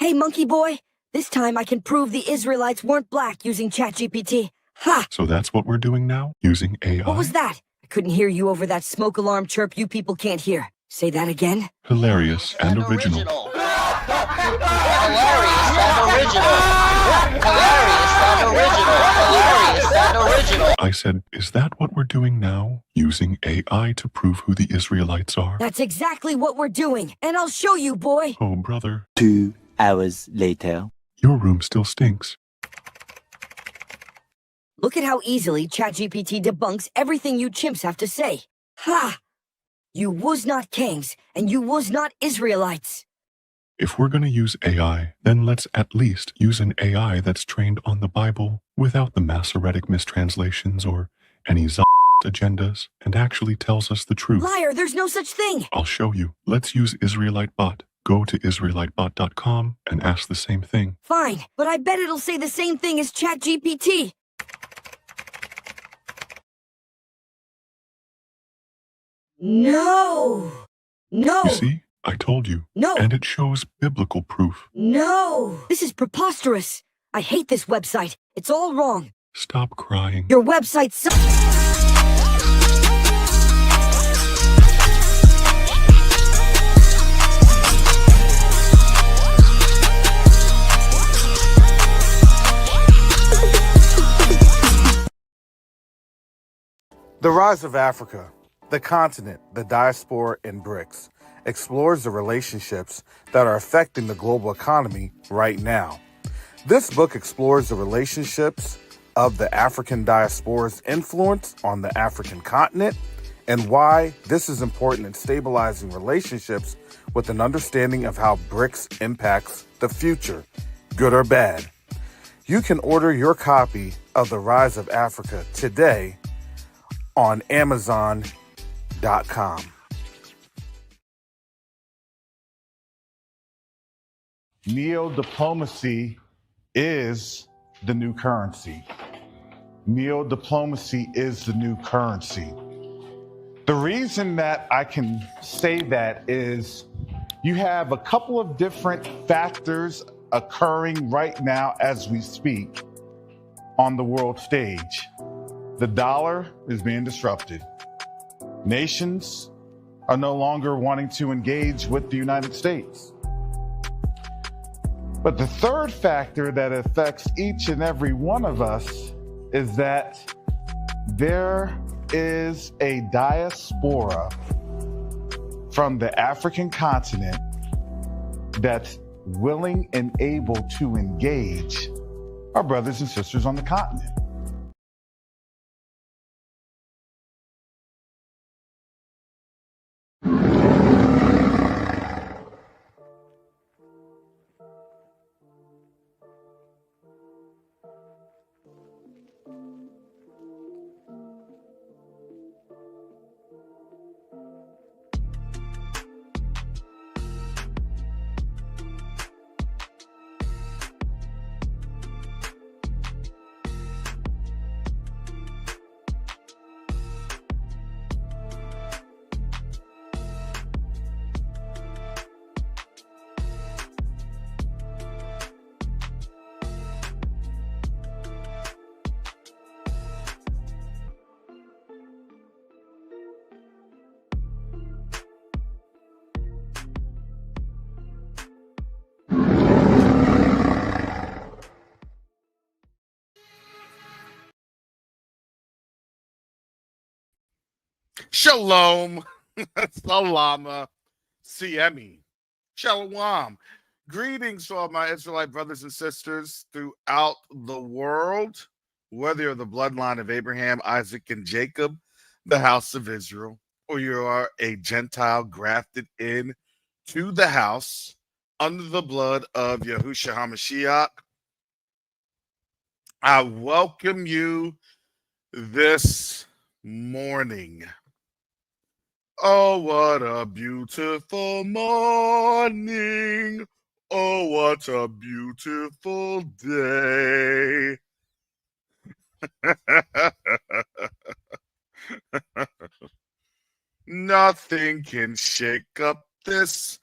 Hey, monkey boy. This time I can prove the Israelites weren't black using ChatGPT. Ha! So that's what we're doing now? Using AI? What was that? I couldn't hear you over that smoke alarm chirp you people can't hear. Say that again? Hilarious and original. Hilarious and original. Hilarious and original. Hilarious and original. I said, is that what we're doing now? Using AI to prove who the Israelites are? That's exactly what we're doing, and I'll show you, boy. Oh, brother. 2 hours later. Your room still stinks. Look at how easily ChatGPT debunks everything you chimps have to say. Ha! You was not kings, and you was not Israelites. If we're going to use AI, then let's at least use an AI that's trained on the Bible without the Masoretic mistranslations or any agendas and actually tells us the truth. Liar, there's no such thing. I'll show you. Let's use Israelite Bot. Go to IsraeliteBot.com and ask the same thing. Fine, but I bet it'll say the same thing as ChatGPT. No! No! You see? I told you. No! And it shows biblical proof. No! This is preposterous. I hate this website. It's all wrong. Stop crying. Your website sucks. The Rise of Africa, the continent, the diaspora, and BRICS explores the relationships that are affecting the global economy right now. This book explores the relationships of the African diaspora's influence on the African continent and why this is important in stabilizing relationships with an understanding of how BRICS impacts the future, good or bad. You can order your copy of The Rise of Africa today on Amazon.com. NeoDiplomacy is the new currency. NeoDiplomacy is the new currency. The reason that I can say that is you have a couple of different factors occurring right now as we speak on the world stage. The dollar is being disrupted. Nations are no longer wanting to engage with the United States. But the third factor that affects each and every one of us is that there is a diaspora from the African continent that's willing and able to engage our brothers and sisters on the continent. Shalom, Salama, Siemi, Shalom. Greetings to all my Israelite brothers and sisters throughout the world, whether you're the bloodline of Abraham, Isaac, and Jacob, the house of Israel, or you are a Gentile grafted in to the house under the blood of Yahushua HaMashiach. I welcome you this morning. Oh, what a beautiful morning. Oh, what a beautiful day. Nothing can shake up this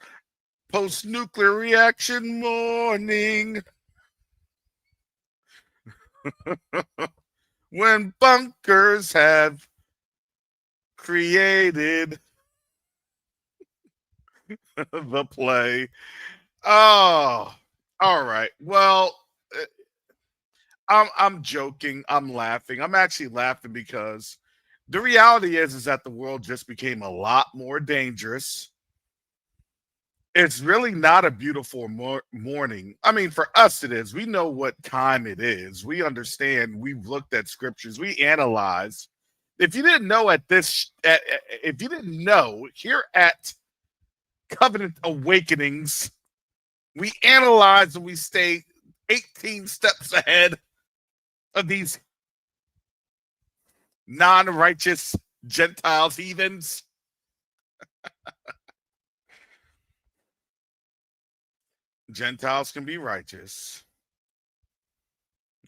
Post-nuclear reaction morning. When bunkers have created the play. Oh, all right. Well, I'm joking. I'm laughing. I'm actually laughing because the reality is that the world just became a lot more dangerous. It's really not a beautiful morning. I mean, for us, it is. We know what time it is. We understand. We've looked at scriptures. We analyze. If you didn't know if you didn't know, here at Covenant Awakenings, we analyze and we stay 18 steps ahead of these non-righteous Gentiles, heathens. Gentiles can be righteous.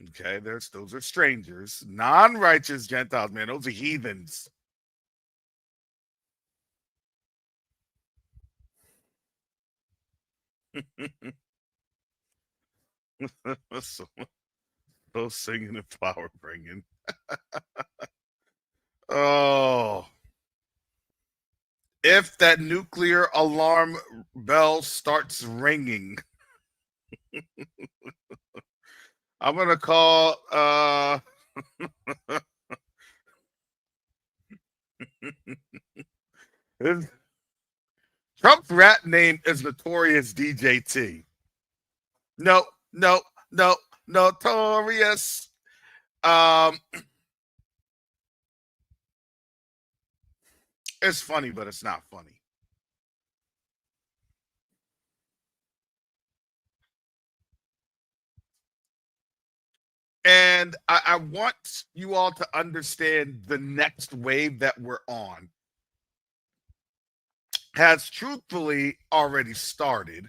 Okay, those are strangers. Non-righteous Gentiles, man, those are heathens. So singing and flower bringing. Oh. If that nuclear alarm bell starts ringing, I'm gonna call Trump's rat name is Notorious DJT. No, Notorious. It's funny, but it's not funny. And I want you all to understand the next wave that we're on has truthfully already started.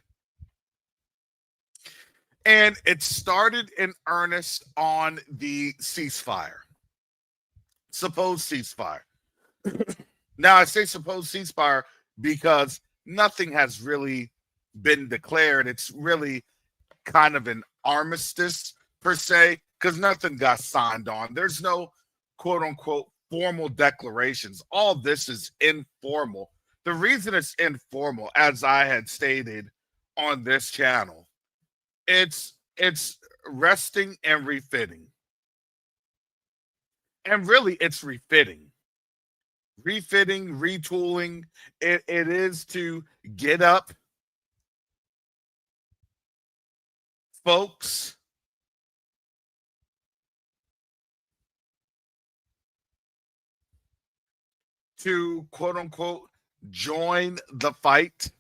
And it started in earnest on the ceasefire, supposed ceasefire. Now, I say supposed ceasefire because nothing has really been declared. It's really kind of an armistice per se, because nothing got signed on. There's no quote unquote formal declarations. All this is informal. The reason it's informal, as I had stated on this channel, it's resting and refitting. And really it's refitting, retooling. It is to get up folks to quote unquote join the fight.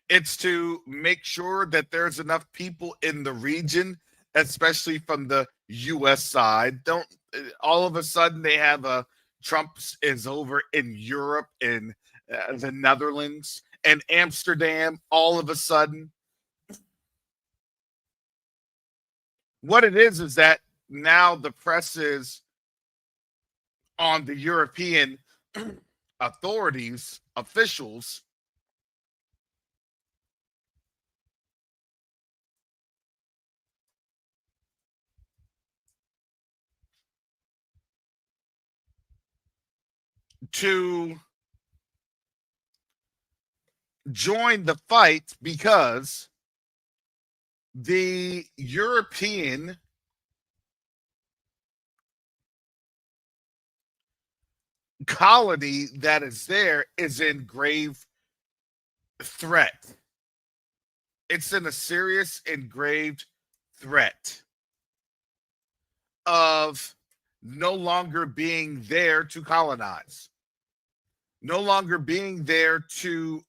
It's to make sure that there's enough people in the region, especially from the US side. Don't all of a sudden they have a Trump is over in Europe, in the Netherlands and Amsterdam all of a sudden. What it is that now the press is on the European authorities, officials, to join the fight because the European colony that is there is in grave threat. It's in a serious and grave threat of no longer being there to colonize, no longer being there to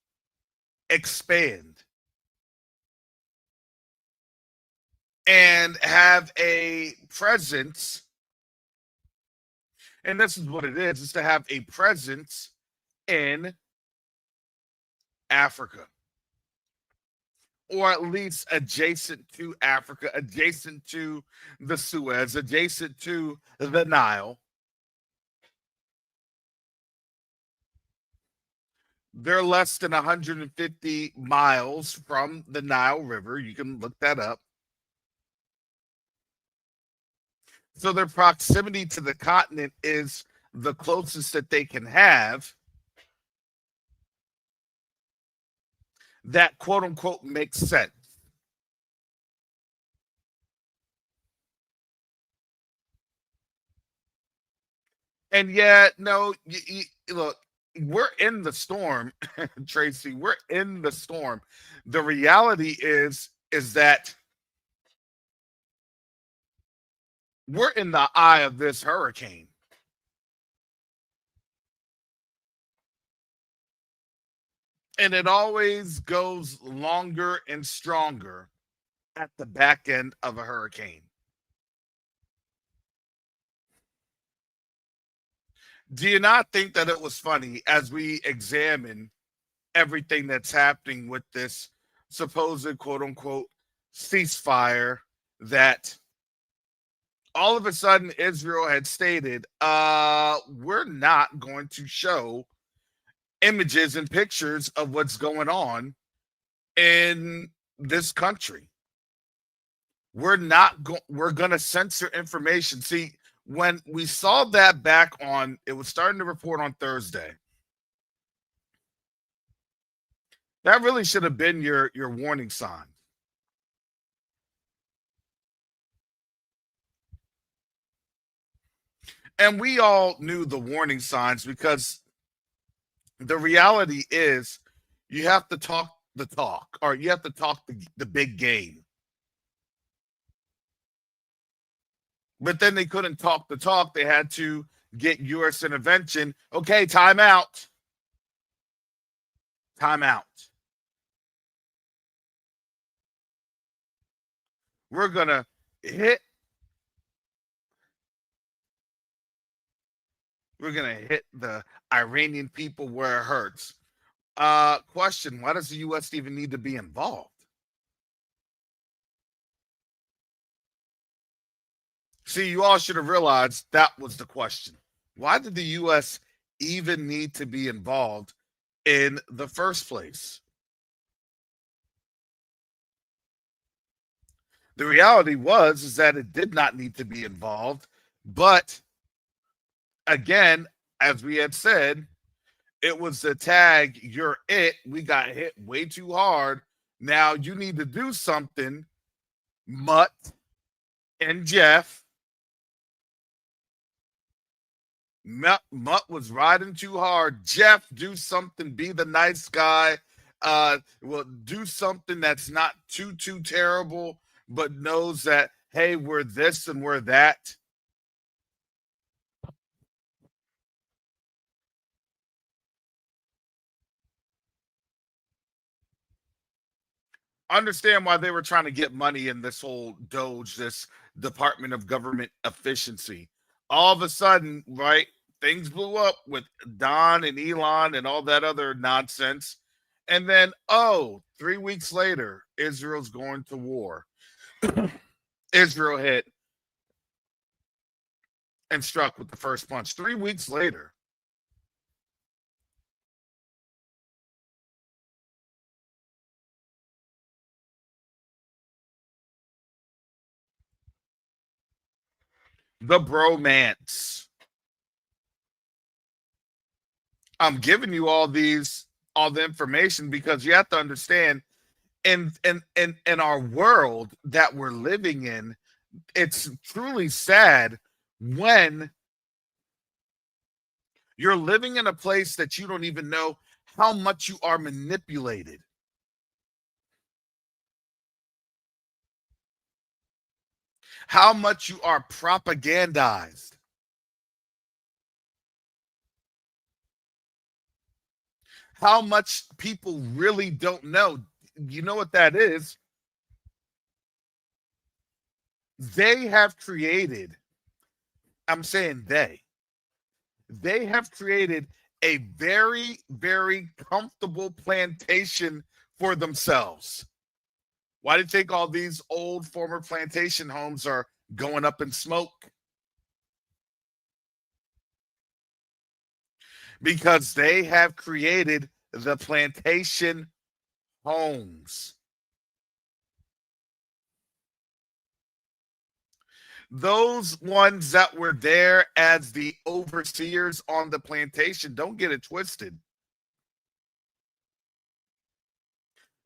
expand and have a presence. And this is what it is to have a presence in Africa, or at least adjacent to Africa, adjacent to the Suez, adjacent to the Nile. They're less than 150 miles from the Nile River. You can look that up. So their proximity to the continent is the closest that they can have that quote unquote makes sense. And yet, no, look, we're in the storm, Tracy. We're in the storm. The reality is that we're in the eye of this hurricane. And it always goes longer and stronger at the back end of a hurricane. Do you not think that it was funny as we examine everything that's happening with this supposed quote unquote ceasefire that all of a sudden Israel had stated, we're not going to show images and pictures of what's going on in this country. We're going to censor information. See, when we saw that back on, it was starting to report on Thursday. That really should have been your warning sign. And we all knew the warning signs because the reality is you have to talk the talk, or you have to talk the big game. But then they couldn't talk the talk. They had to get U.S. intervention. Okay, time out. Time out. We're going to hit. We're going to hit the Iranian people where it hurts. Question, why does the U.S. even need to be involved? See, you all should have realized that was the question. Why did the U.S. even need to be involved in the first place? The reality is that it did not need to be involved. But again, as we had said, it was the tag, you're it. We got hit way too hard. Now you need to do something, Mutt and Jeff. Mutt was riding too hard. Jeff, do something. Be the nice guy. Well, do something that's not too terrible, but knows that, hey, we're this and we're that. Understand why they were trying to get money in this whole Doge, this Department of Government Efficiency. All of a sudden, right, things blew up with Don and Elon and all that other nonsense. And then, 3 weeks later, Israel's going to war. Israel hit and struck with the first punch. 3 weeks later. The bromance. I'm giving you all the information because you have to understand in our world that we're living in, it's truly sad when you're living in a place that you don't even know how much you are manipulated. How much you are propagandized. How much people really don't know. You know what that is? They have created, I'm saying they have created a very, very comfortable plantation for themselves. Why do you think all these old former plantation homes are going up in smoke? Because they have created the plantation homes. Those ones that were there as the overseers on the plantation, don't get it twisted.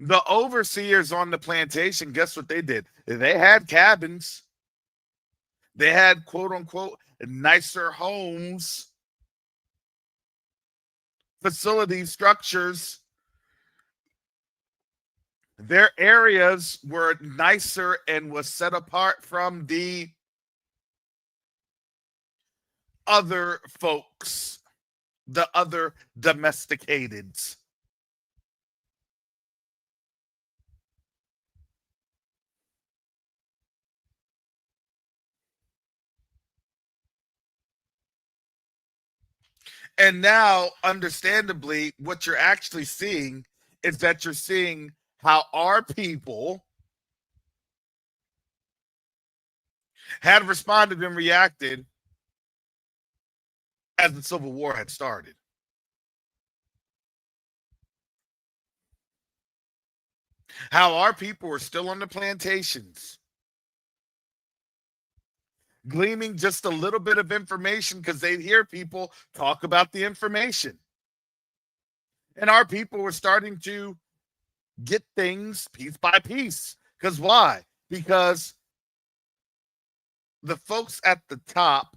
The overseers on the plantation, guess what they did? They had cabins. They had quote unquote nicer homes, facilities, structures. Their areas were nicer and was set apart from the other folks, the other domesticateds. And now, understandably, what you're actually seeing is that you're seeing how our people had responded and reacted as the Civil War had started. How our people were still on the plantations, gleaming just a little bit of information because they'd hear people talk about the information. And our people were starting to get things piece by piece. Because why? Because the folks at the top,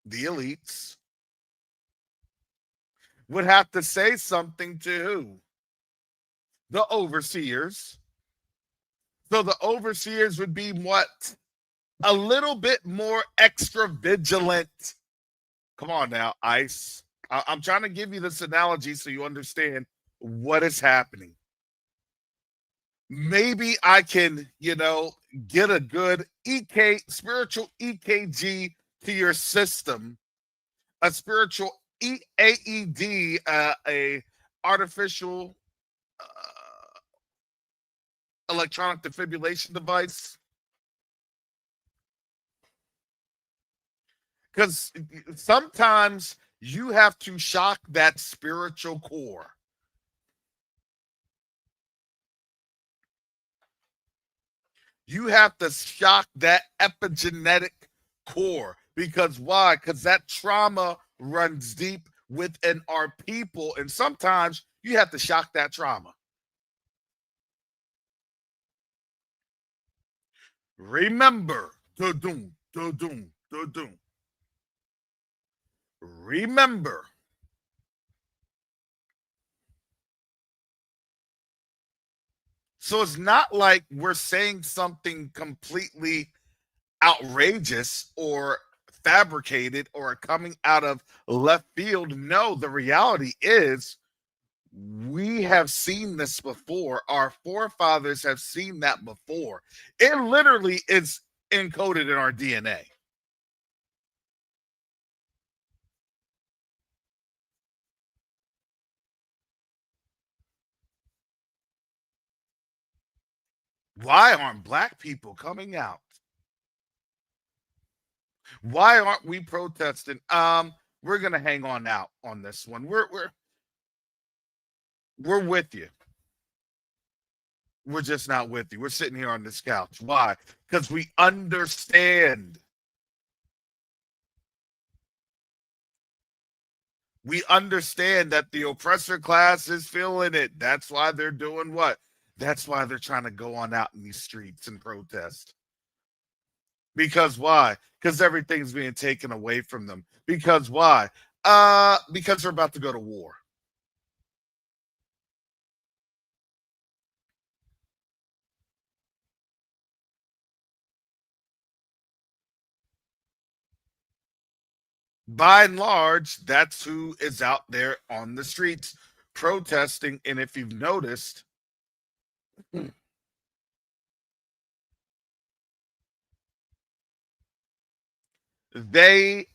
the elites, would have to say something to who? The overseers. So the overseers would be what? A little bit more extra vigilant. Come on now, ICE. I'm trying to give you this analogy so you understand what is happening. Maybe I can, get a good spiritual EKG to your system, a spiritual AED, a artificial electronic defibrillation device. Because sometimes you have to shock that spiritual core. You have to shock that epigenetic core. Because why? Because that trauma runs deep within our people. And sometimes you have to shock that trauma. Remember. Do-doom, do-doom, do-doom. Remember. So it's not like we're saying something completely outrageous or fabricated or coming out of left field. No, the reality is we have seen this before. Our forefathers have seen that before. It literally is encoded in our DNA. Why aren't black people coming out? Why aren't we protesting? We're gonna hang on out on this one. We're with you. We're just not with you. We're sitting here on this couch. Why? Because we understand. We understand that the oppressor class is feeling it. That's why they're doing what? That's why they're trying to go on out in these streets and protest. Because why? Because everything's being taken away from them. Because why? Because they're about to go to war. By and large, that's who is out there on the streets protesting. And if you've noticed, they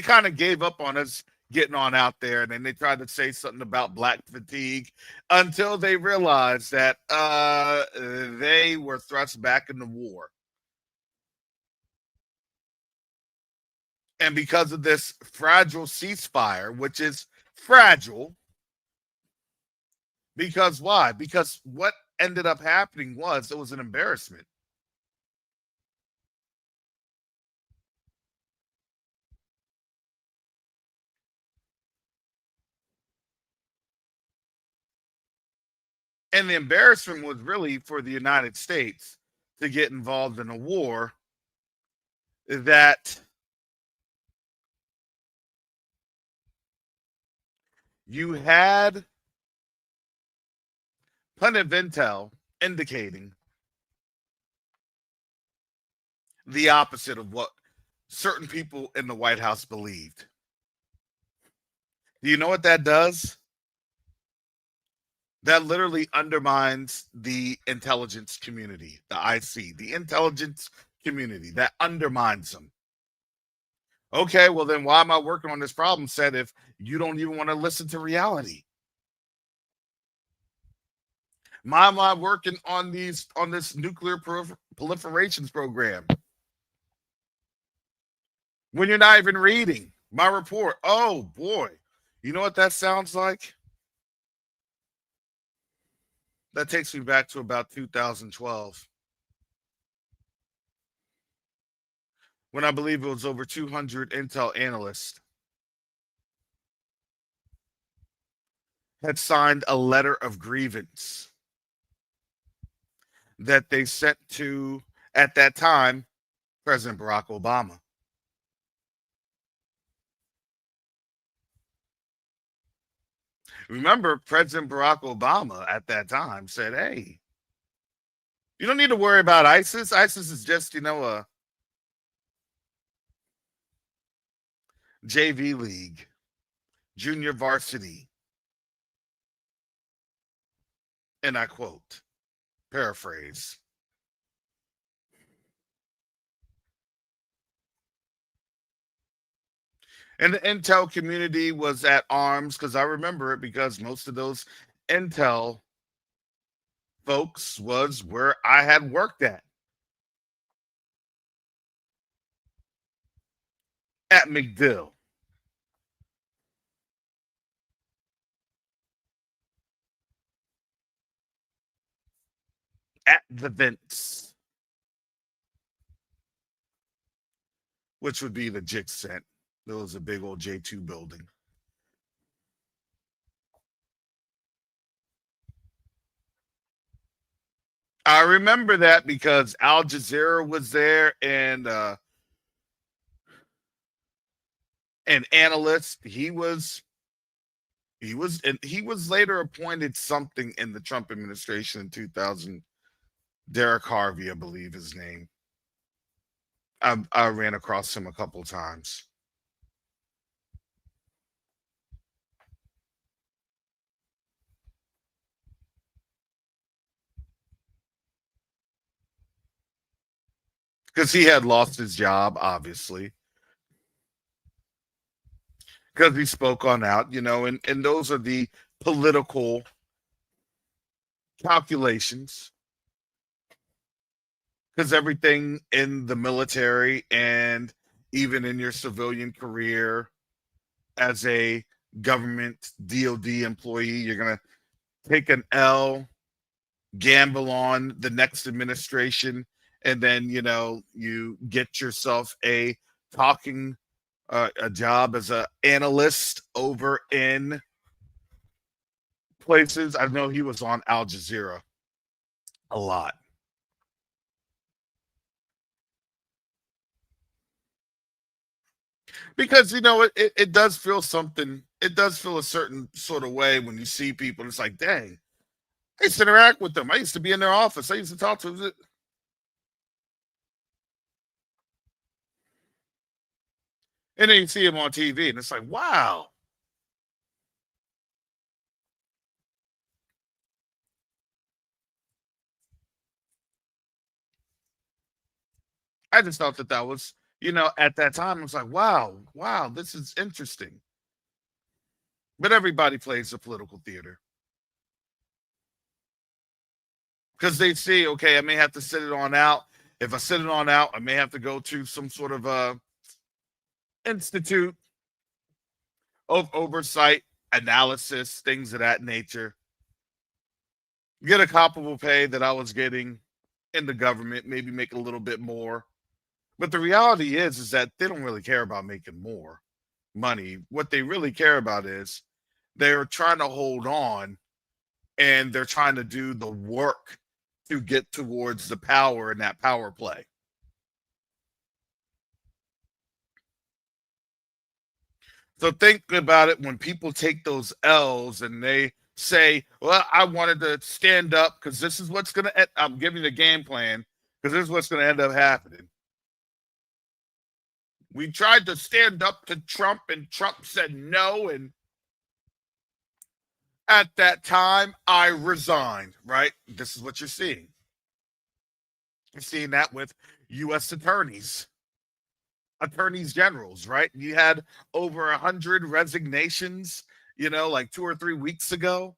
kind of gave up on us getting on out there, and then they tried to say something about black fatigue until they realized that they were thrust back into war. And because of this fragile ceasefire, which is fragile. Because why? Because what ended up happening was it was an embarrassment. And the embarrassment was really for the United States to get involved in a war that you had plenty of intel indicating the opposite of what certain people in the White House believed. Do you know what that does? That literally undermines the intelligence community, the IC, the intelligence community. That undermines them. Okay, well then why am I working on this problem set if you don't even want to listen to reality? Why am I working on this nuclear proliferations program when you're not even reading my report? Oh boy, you know what that sounds like? That takes me back to about 2012, when I believe it was over 200 Intel analysts had signed a letter of grievance that they sent to, at that time, President Barack Obama. Remember, President Barack Obama at that time said, hey, you don't need to worry about ISIS. ISIS is just, a JV league, junior varsity. And I quote, paraphrase. And the Intel community was at arms, because I remember it, because most of those Intel folks was where I had worked at McDill. At the Vince, which would be the Jig Cent. There was a big old J2 building. I remember that because Al Jazeera was there, and an analyst. He was later appointed something in the Trump administration in 2000. Derek Harvey, I believe his name. I ran across him a couple times. Because he had lost his job, obviously. Because he spoke on out, and those are the political calculations. Because everything in the military and even in your civilian career as a government DOD employee, you're going to take an L, gamble on the next administration, and then, you get yourself a job as an analyst over in places. I know he was on Al Jazeera a lot. Because, it does feel something. It does feel a certain sort of way when you see people. It's like, dang, I used to interact with them. I used to be in their office. I used to talk to them. And then you see him on TV, and it's like, wow. I just thought that was, at that time, I was like, wow, this is interesting. But everybody plays the political theater. Because they see, okay, I may have to sit it on out. If I sit it on out, I may have to go to some sort of institute of oversight analysis, things of that nature. Get a comparable pay that I was getting in the government, maybe make a little bit more. But the reality is that they don't really care about making more money. What they really care about is they're trying to hold on, and they're trying to do the work to get towards the power in that power play. So think about it when people take those L's and they say, well, I wanted to stand up because this is what's going to, I'm giving you the game plan because this is what's going to end up happening. We tried to stand up to Trump and Trump said no. And at that time, I resigned, right? This is what you're seeing. You're seeing that with U.S. attorneys generals, right? You had over 100 resignations, like 2 or 3 weeks ago.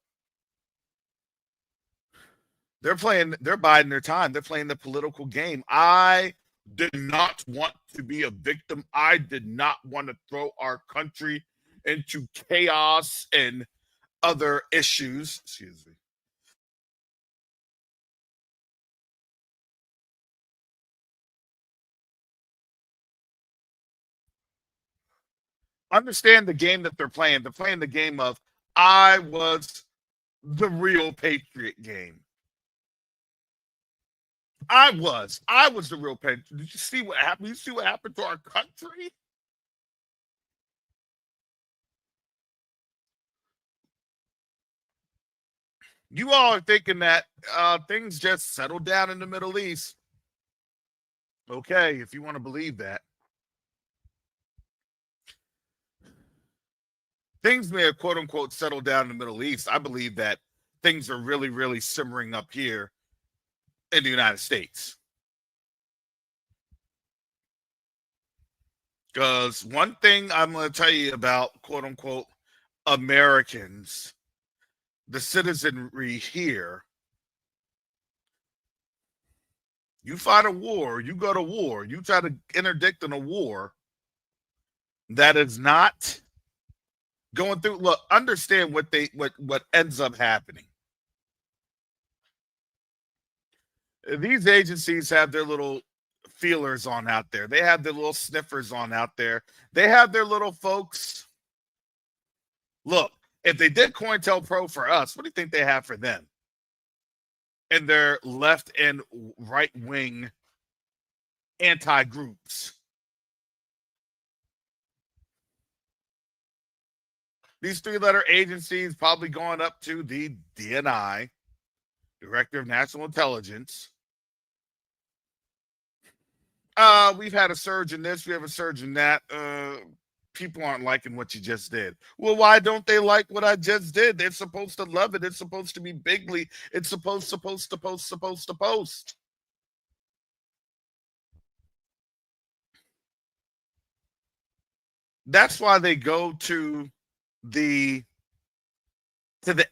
They're biding their time. They're playing the political game. I did not want to be a victim. I did not want to throw our country into chaos and other issues. Excuse me. Understand the game that they're playing. They're playing the game of I was the real patriot game. I was the real patriot. Did you see what happened? You see what happened to our country? You all are thinking that things just settled down in the Middle East. Okay, if you want to believe that. Things may have quote unquote settled down in the Middle East. I believe that things are really, really simmering up here in the United States. Because one thing I'm going to tell you about quote unquote Americans, the citizenry here, you fight a war, you go to war, you try to interdict in a war that is not going through. Look, understand what ends up happening. These agencies have their little feelers on out there. They have their little sniffers on out there. They have their little folks. Look, if they did COINTELPRO for us, what do you think they have for them? And their left and right wing anti-groups. These 3-letter agencies probably going up to the DNI, Director of National Intelligence. We've had a surge in this, we have a surge in that. People aren't liking what you just did. Well, why don't they like what I just did? They're supposed to love it. It's supposed to be bigly. It's supposed to post. That's why they go to the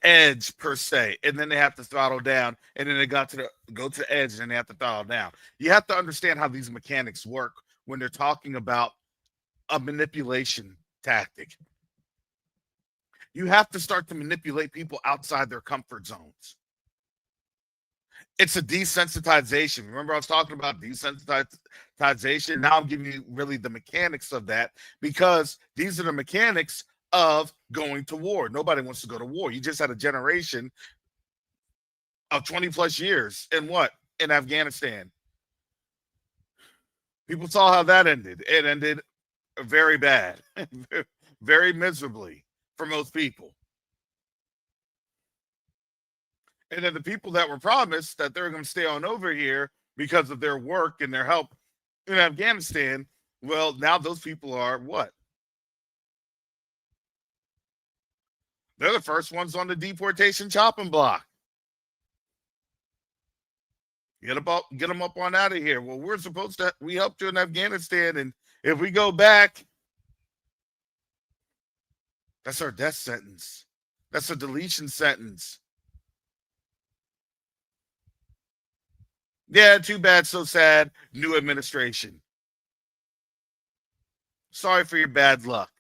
edge per se, and then they have to throttle down, and then they go to the edge, and then they have to throttle down. You have to understand how these mechanics work when they're talking about a manipulation tactic. You have to start to manipulate people outside their comfort zones. It's a desensitization. Remember, I was talking about desensitization. Now I'm giving you really the mechanics of that, because these are the mechanics of going to war. Nobody wants to go to war. You just had a generation of 20 plus years in Afghanistan. People saw how that ended. It ended very bad, very miserably for most people. And then the people that were promised that they're going to stay on over here because of their work and their help in Afghanistan, well, now those people are what? They're the first ones on the deportation chopping block. Get them up on out of here. Well, we helped you in Afghanistan, and if we go back, that's our death sentence. That's a deletion sentence. Yeah, too bad, so sad. New administration. Sorry for your bad luck.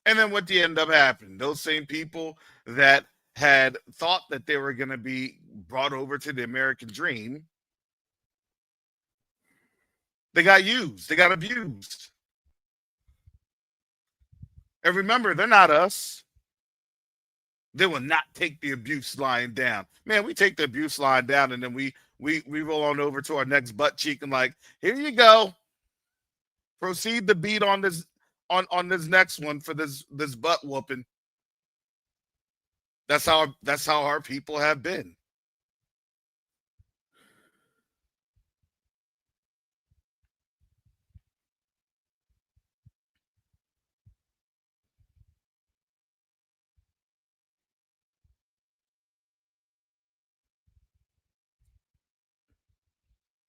And then what did end up happening? Those same people that had thought that they were going to be brought over to the American dream, they got used, they got abused. And remember, they're not us. They will not take the abuse lying down. Man, we take the abuse lying down, and then we roll on over to our next butt cheek and like, here you go. Proceed to beat on this on this next one for this butt whooping. That's how our people have been.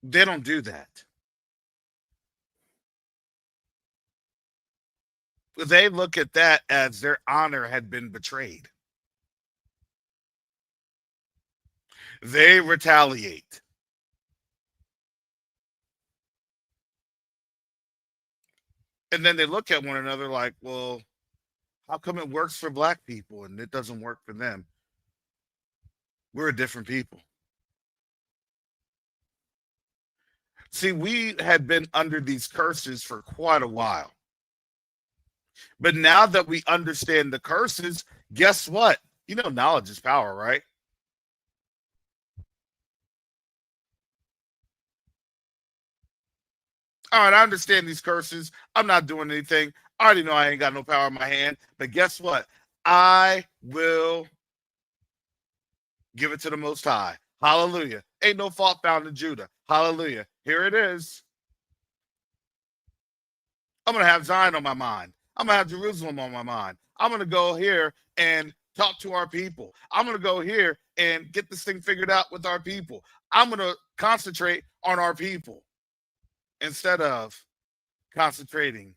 They don't do that. They look at that as their honor had been betrayed. They retaliate. And then they look at one another like, well, how come it works for black people and it doesn't work for them? We're a different people. See, we had been under these curses for quite a while. But now that we understand the curses, guess what? You know, knowledge is power, right? All right, I understand these curses. I'm not doing anything. I already know I ain't got no power in my hand. But guess what? I will give it to the Most High. Hallelujah. Ain't no fault found in Judah. Hallelujah. Here it is. I'm going to have Zion on my mind. I'm going to have Jerusalem on my mind. I'm going to go here and talk to our people. I'm going to go here and get this thing figured out with our people. I'm going to concentrate on our people instead of concentrating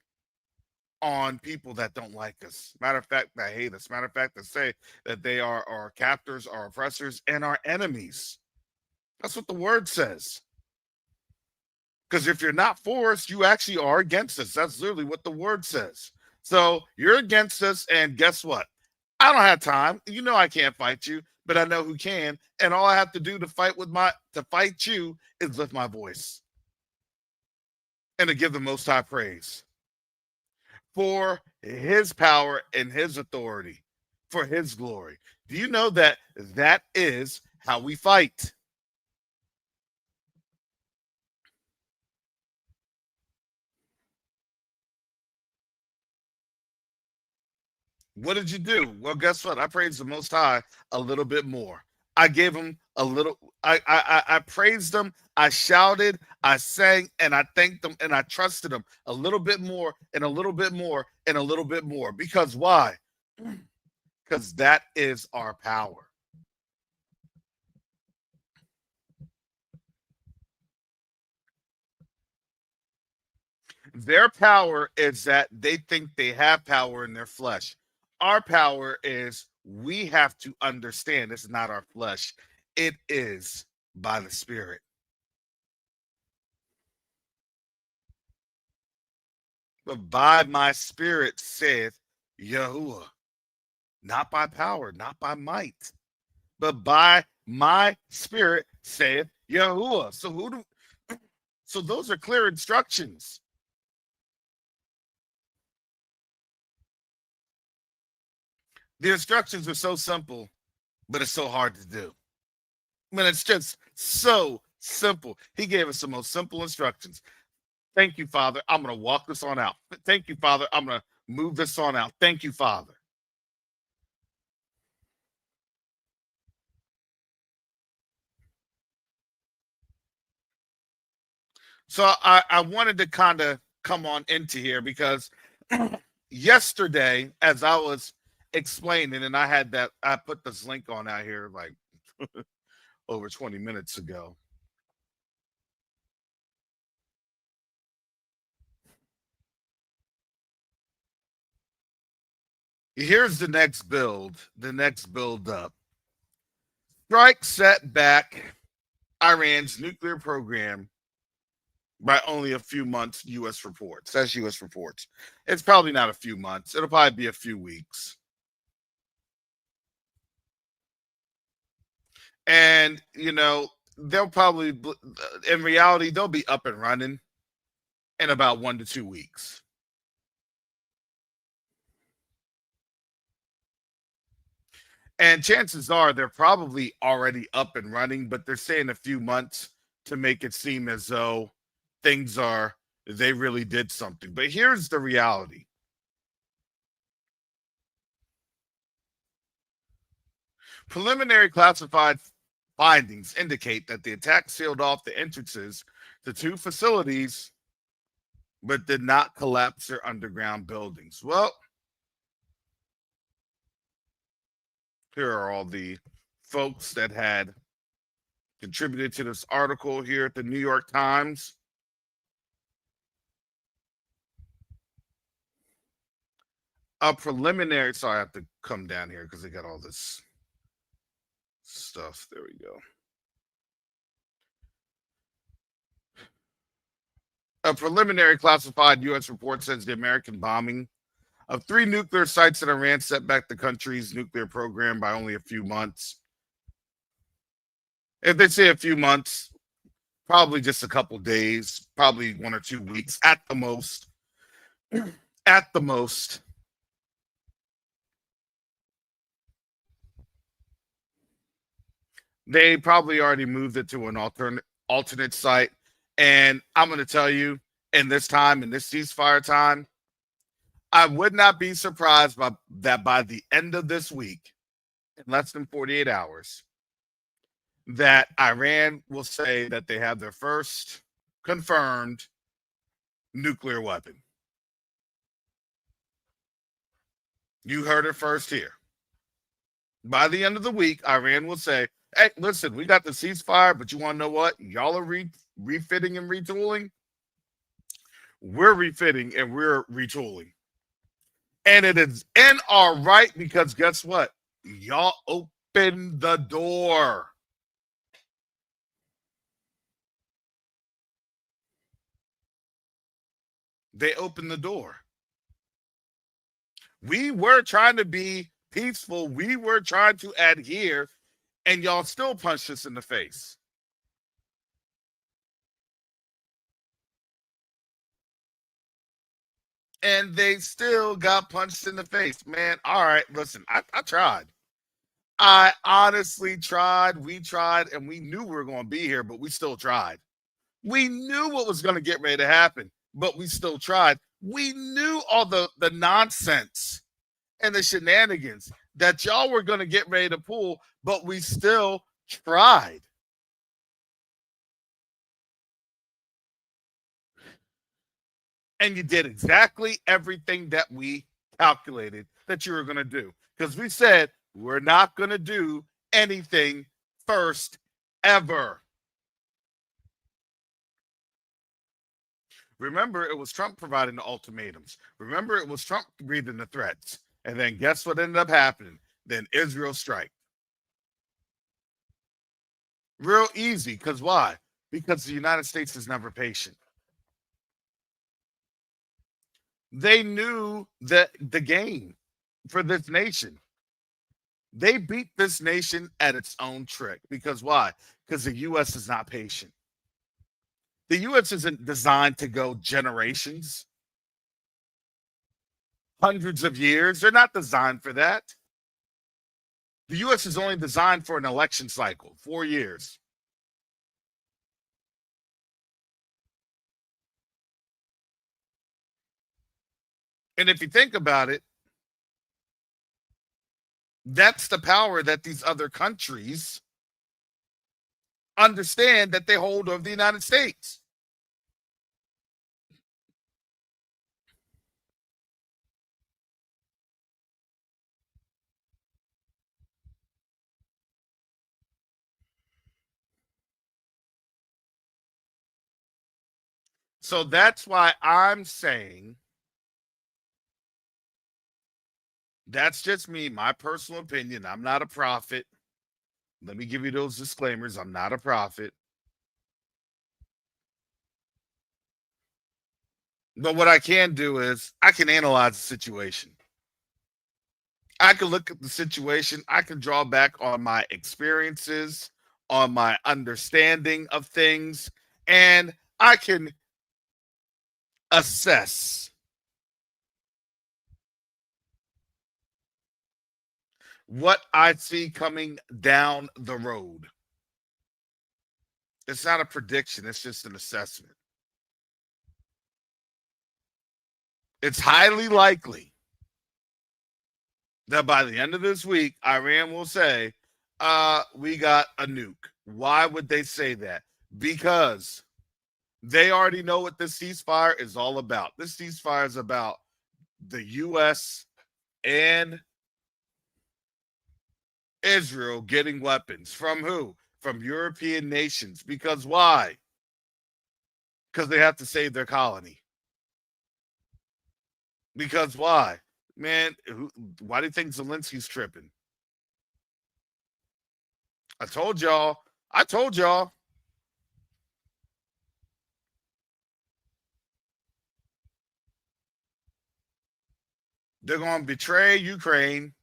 on people that don't like us. Matter of fact, that hate us. Matter of fact, that say that they are our captors, our oppressors, and our enemies. That's what the word says. Because if you're not for us, you actually are against us. That's literally what the word says. So you're against us, and guess what? I don't have time. You know I can't fight you, but I know who can. And all I have to do to fight you is lift my voice and to give the Most High praise for his power and his authority, for his glory. Do you know that that is how we fight? What did you do? Well, guess what? I praised the Most High a little bit more. I gave him a little, I praised him, I shouted, I sang, and I thanked him, and I trusted him a little bit more, and a little bit more, and a little bit more. Because why? Because that is our power. Their power is that they think they have power in their flesh. Our power is we have to understand it's not our flesh. It is by the Spirit. But by my Spirit, saith Yahuwah. Not by power, not by might, but by my Spirit, saith Yahuwah. So those are clear instructions. The instructions are so simple, but it's so hard to do. I mean, it's just so simple. He gave us the most simple instructions. Thank you, Father. I'm going to walk this on out. Thank you, Father. I'm going to move this on out. Thank you, Father. So I wanted to kind of come on into here because yesterday, as I was explaining, and I put this link on out here like over 20 minutes ago. Here's the next build up. Strike set back Iran's nuclear program by only a few months, U.S. reports. That's U.S. reports. It's probably not a few months. It'll probably be a few weeks. And, you know, they'll probably, in reality, they'll be up and running in about 1 to 2 weeks. And chances are they're probably already up and running, but they're saying a few months to make it seem as though they really did something. But here's the reality. Preliminary classified findings indicate that the attack sealed off the entrances to 2 facilities, but did not collapse their underground buildings. Well, here are all the folks that had contributed to this article here at the New York Times. A preliminary, sorry, I have to come down here because they got all this stuff. There we go. A preliminary classified U.S. report says the American bombing of 3 nuclear sites in Iran set back the country's nuclear program by only a few months. If they say a few months, probably just a couple days, probably 1 or 2 weeks at the most. At the most. They probably already moved it to an alternate site. And I'm going to tell you, in this ceasefire time, I would not be surprised that by the end of this week, in less than 48 hours, that Iran will say that they have their first confirmed nuclear weapon. You heard it first here. By the end of the week, Iran will say, hey, listen, we got the ceasefire, but you want to know what? Y'all are refitting and retooling. We're refitting and we're retooling. And it is in our right because guess what? Y'all opened the door. They opened the door. We were trying to be peaceful. We were trying to adhere, and y'all still punched us in the face. And they still got punched in the face, man. All right, listen, I tried. I honestly tried. We tried, and we knew we were going to be here, but we still tried. We knew what was going to get ready to happen, but we still tried. We knew all the nonsense and the shenanigans that y'all were going to get ready to pull, but we still tried. And you did exactly everything that we calculated that you were going to do. Because we said, we're not going to do anything first ever. Remember, it was Trump providing the ultimatums. Remember, it was Trump breathing the threats. And then guess what ended up happening? Then Israel strike. Real easy. Because why? Because the United States is never patient. They knew that the game for this nation. They beat this nation at its own trick. Because why? Because the U.S. is not patient. The U.S. isn't designed to go generations, hundreds of years. They're not designed for that. The U.S. is only designed for an election cycle, 4 years. And if you think about it, that's the power that these other countries understand that they hold over the United States. So that's why I'm saying, that's just me, my personal opinion. I'm not a prophet. Let me give you those disclaimers. I'm not a prophet. But what I can do is I can analyze the situation. I can look at the situation. I can draw back on my experiences, on my understanding of things, and I can assess what I see coming down the road. It's not a prediction, it's just an assessment. It's highly likely that by the end of this week, Iran will say, we got a nuke. Why would they say that? Because they already know what this ceasefire is all about. This ceasefire is about the U.S. and Israel getting weapons. From who? From European nations. Because why? Because they have to save their colony. Because why? Man, why do you think Zelensky's tripping? I told y'all. They're going to betray Ukraine.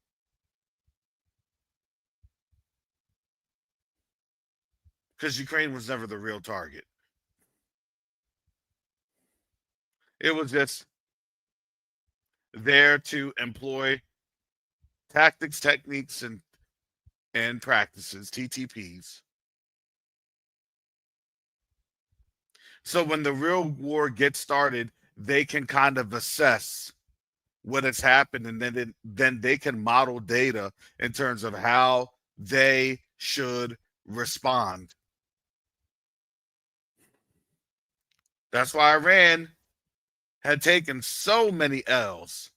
Because Ukraine was never the real target. It was just there to employ tactics, techniques, and practices, TTPs. So when the real war gets started, they can kind of assess what has happened, and then they can model data in terms of how they should respond. That's why Iran had taken so many L's.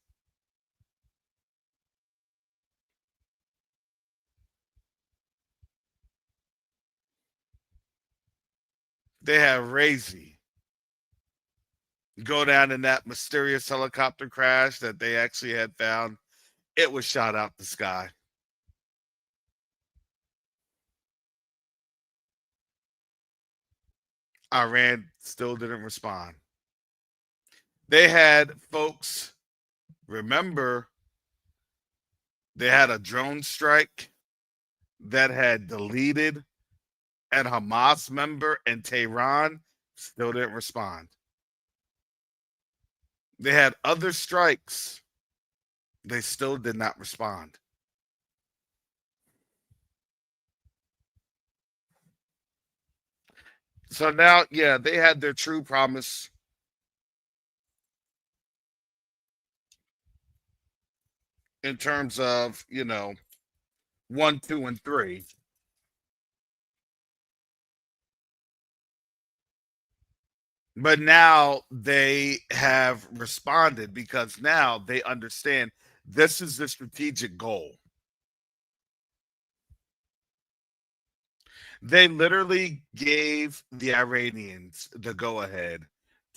They had Razi go down in that mysterious helicopter crash that they actually had found. It was shot out the sky. Iran still didn't respond. They had folks, remember, they had a drone strike that had deleted a Hamas member in Tehran, still didn't respond. They had other strikes. They still did not respond. So now, yeah, they had their true promise. In terms of, 1, 2, and 3. But now they have responded because now they understand this is the strategic goal. They literally gave the Iranians the go-ahead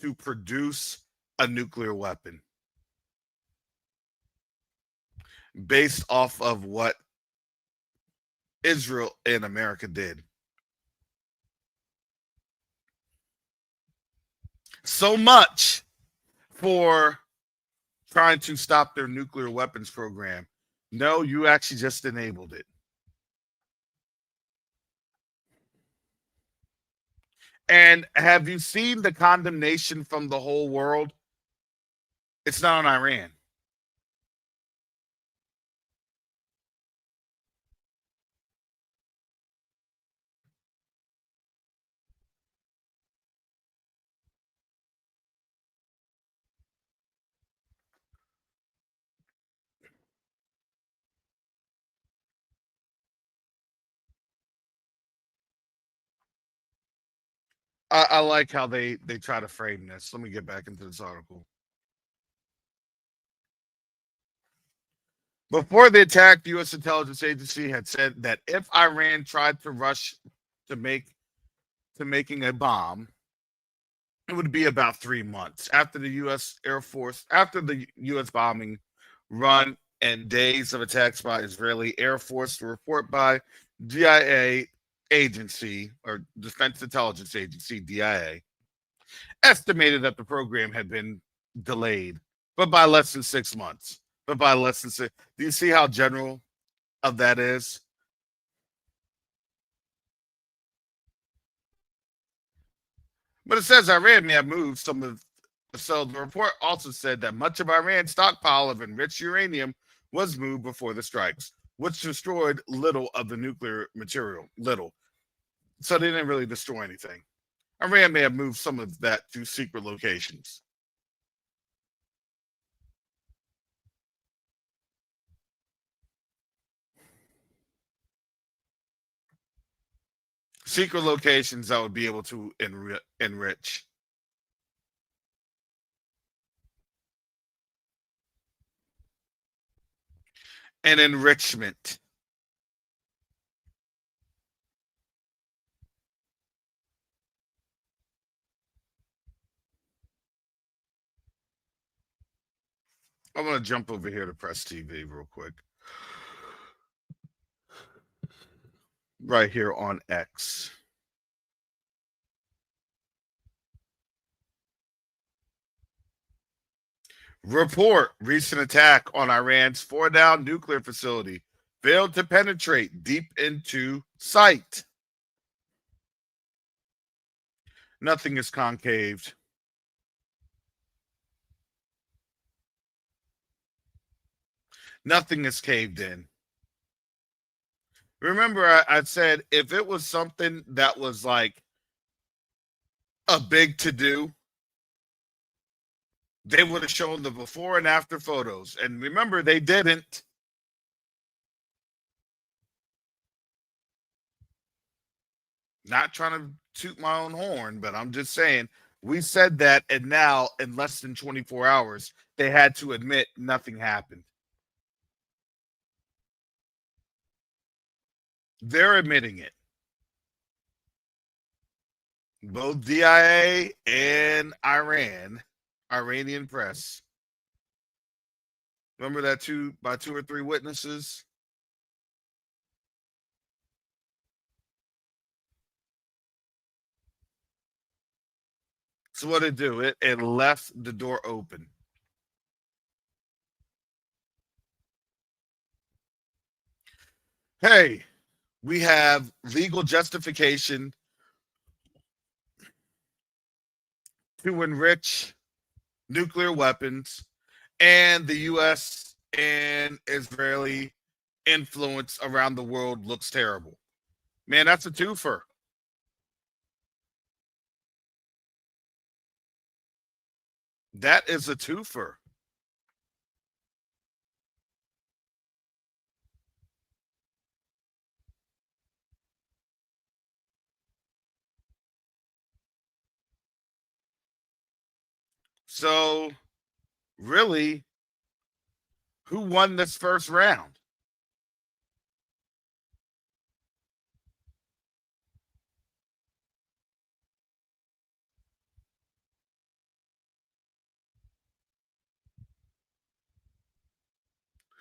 to produce a nuclear weapon based off of what Israel and America did. So much for trying to stop their nuclear weapons program. No, you actually just enabled it. And have you seen the condemnation from the whole world? It's not on Iran. I like how they try to frame this. Let me get back into this article. Before the attack, the U.S. intelligence agency had said that if Iran tried to rush to making a bomb, it would be about 3 months after the U.S. Air Force, after the U.S. bombing run and days of attacks by Israeli Air Force. The report by DIA agency, or Defense Intelligence Agency, DIA, estimated that the program had been delayed, but by less than 6 months. But by less than six. Do you see how general of that is? But it says Iran may have moved some of. So the report also said that much of Iran's stockpile of enriched uranium was moved before the strikes, which destroyed little of the nuclear material. Little. So they didn't really destroy anything. Iran may have moved some of that to secret locations. Secret locations that would be able to enrich. And enrichment. I'm going to jump over here to Press TV real quick. Right here on X. Report recent attack on Iran's Fordow nuclear facility failed to penetrate deep into site. Nothing is concaved. Nothing is caved in. Remember, I said if it was something that was like a big to do, they would have shown the before and after photos. And remember, they didn't. Not trying to toot my own horn, but I'm just saying we said that, and now in less than 24 hours, they had to admit nothing happened. They're admitting it. Both DIA and Iranian press. Remember that by two or three witnesses? So what did it do? It left the door open. Hey, we have legal justification to enrich nuclear weapons, and the U.S. and Israeli influence around the world looks terrible. Man, that's a twofer. That is a twofer. So, really, who won this first round?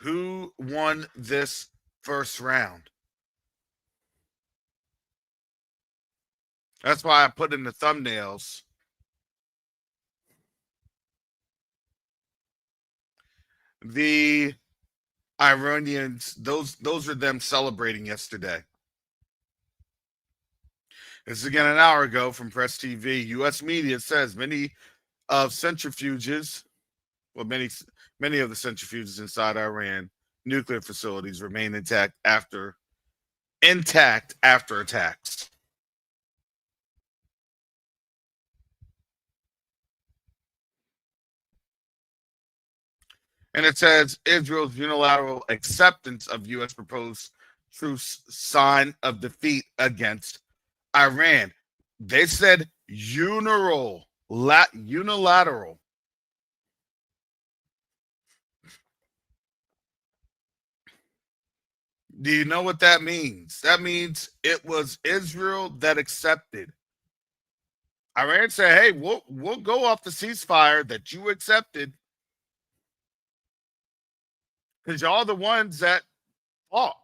Who won this first round? That's why I put in the thumbnails. The Iranians, those are them celebrating yesterday. This is again an hour ago from Press TV. U.S. media says many of centrifuges, well, many of the centrifuges inside Iran nuclear facilities remain intact after attacks. And it says Israel's unilateral acceptance of U.S. proposed truce sign of defeat against Iran. They said unilateral. Do you know what that means? That means it was Israel that accepted. Iran said, "Hey, we'll go off the ceasefire that you accepted because y'all the ones that fought."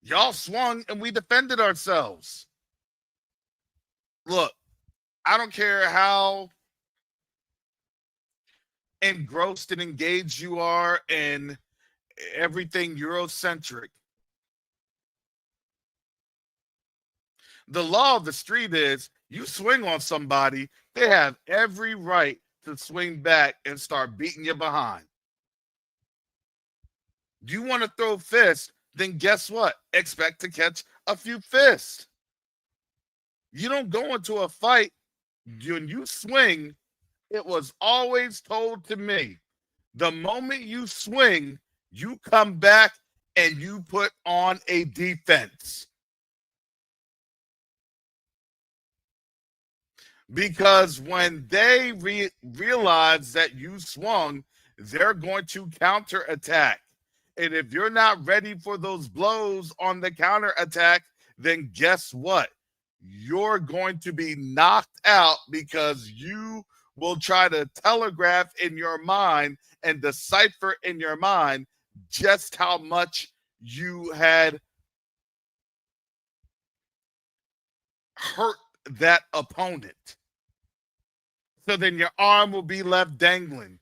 Y'all swung and we defended ourselves. Look, I don't care how engrossed and engaged you are in everything Eurocentric. The law of the street is you swing on somebody, they have every right to swing back and start beating you behind. Do you want to throw fists? Then guess what? Expect to catch a few fists. You don't go into a fight when you swing. It was always told to me, the moment you swing, you come back and you put on a defense. Because when they realize that you swung, they're going to counterattack. And if you're not ready for those blows on the counterattack, then guess what? You're going to be knocked out because you will try to telegraph in your mind and decipher in your mind just how much you had hurt that opponent. So then your arm will be left dangling.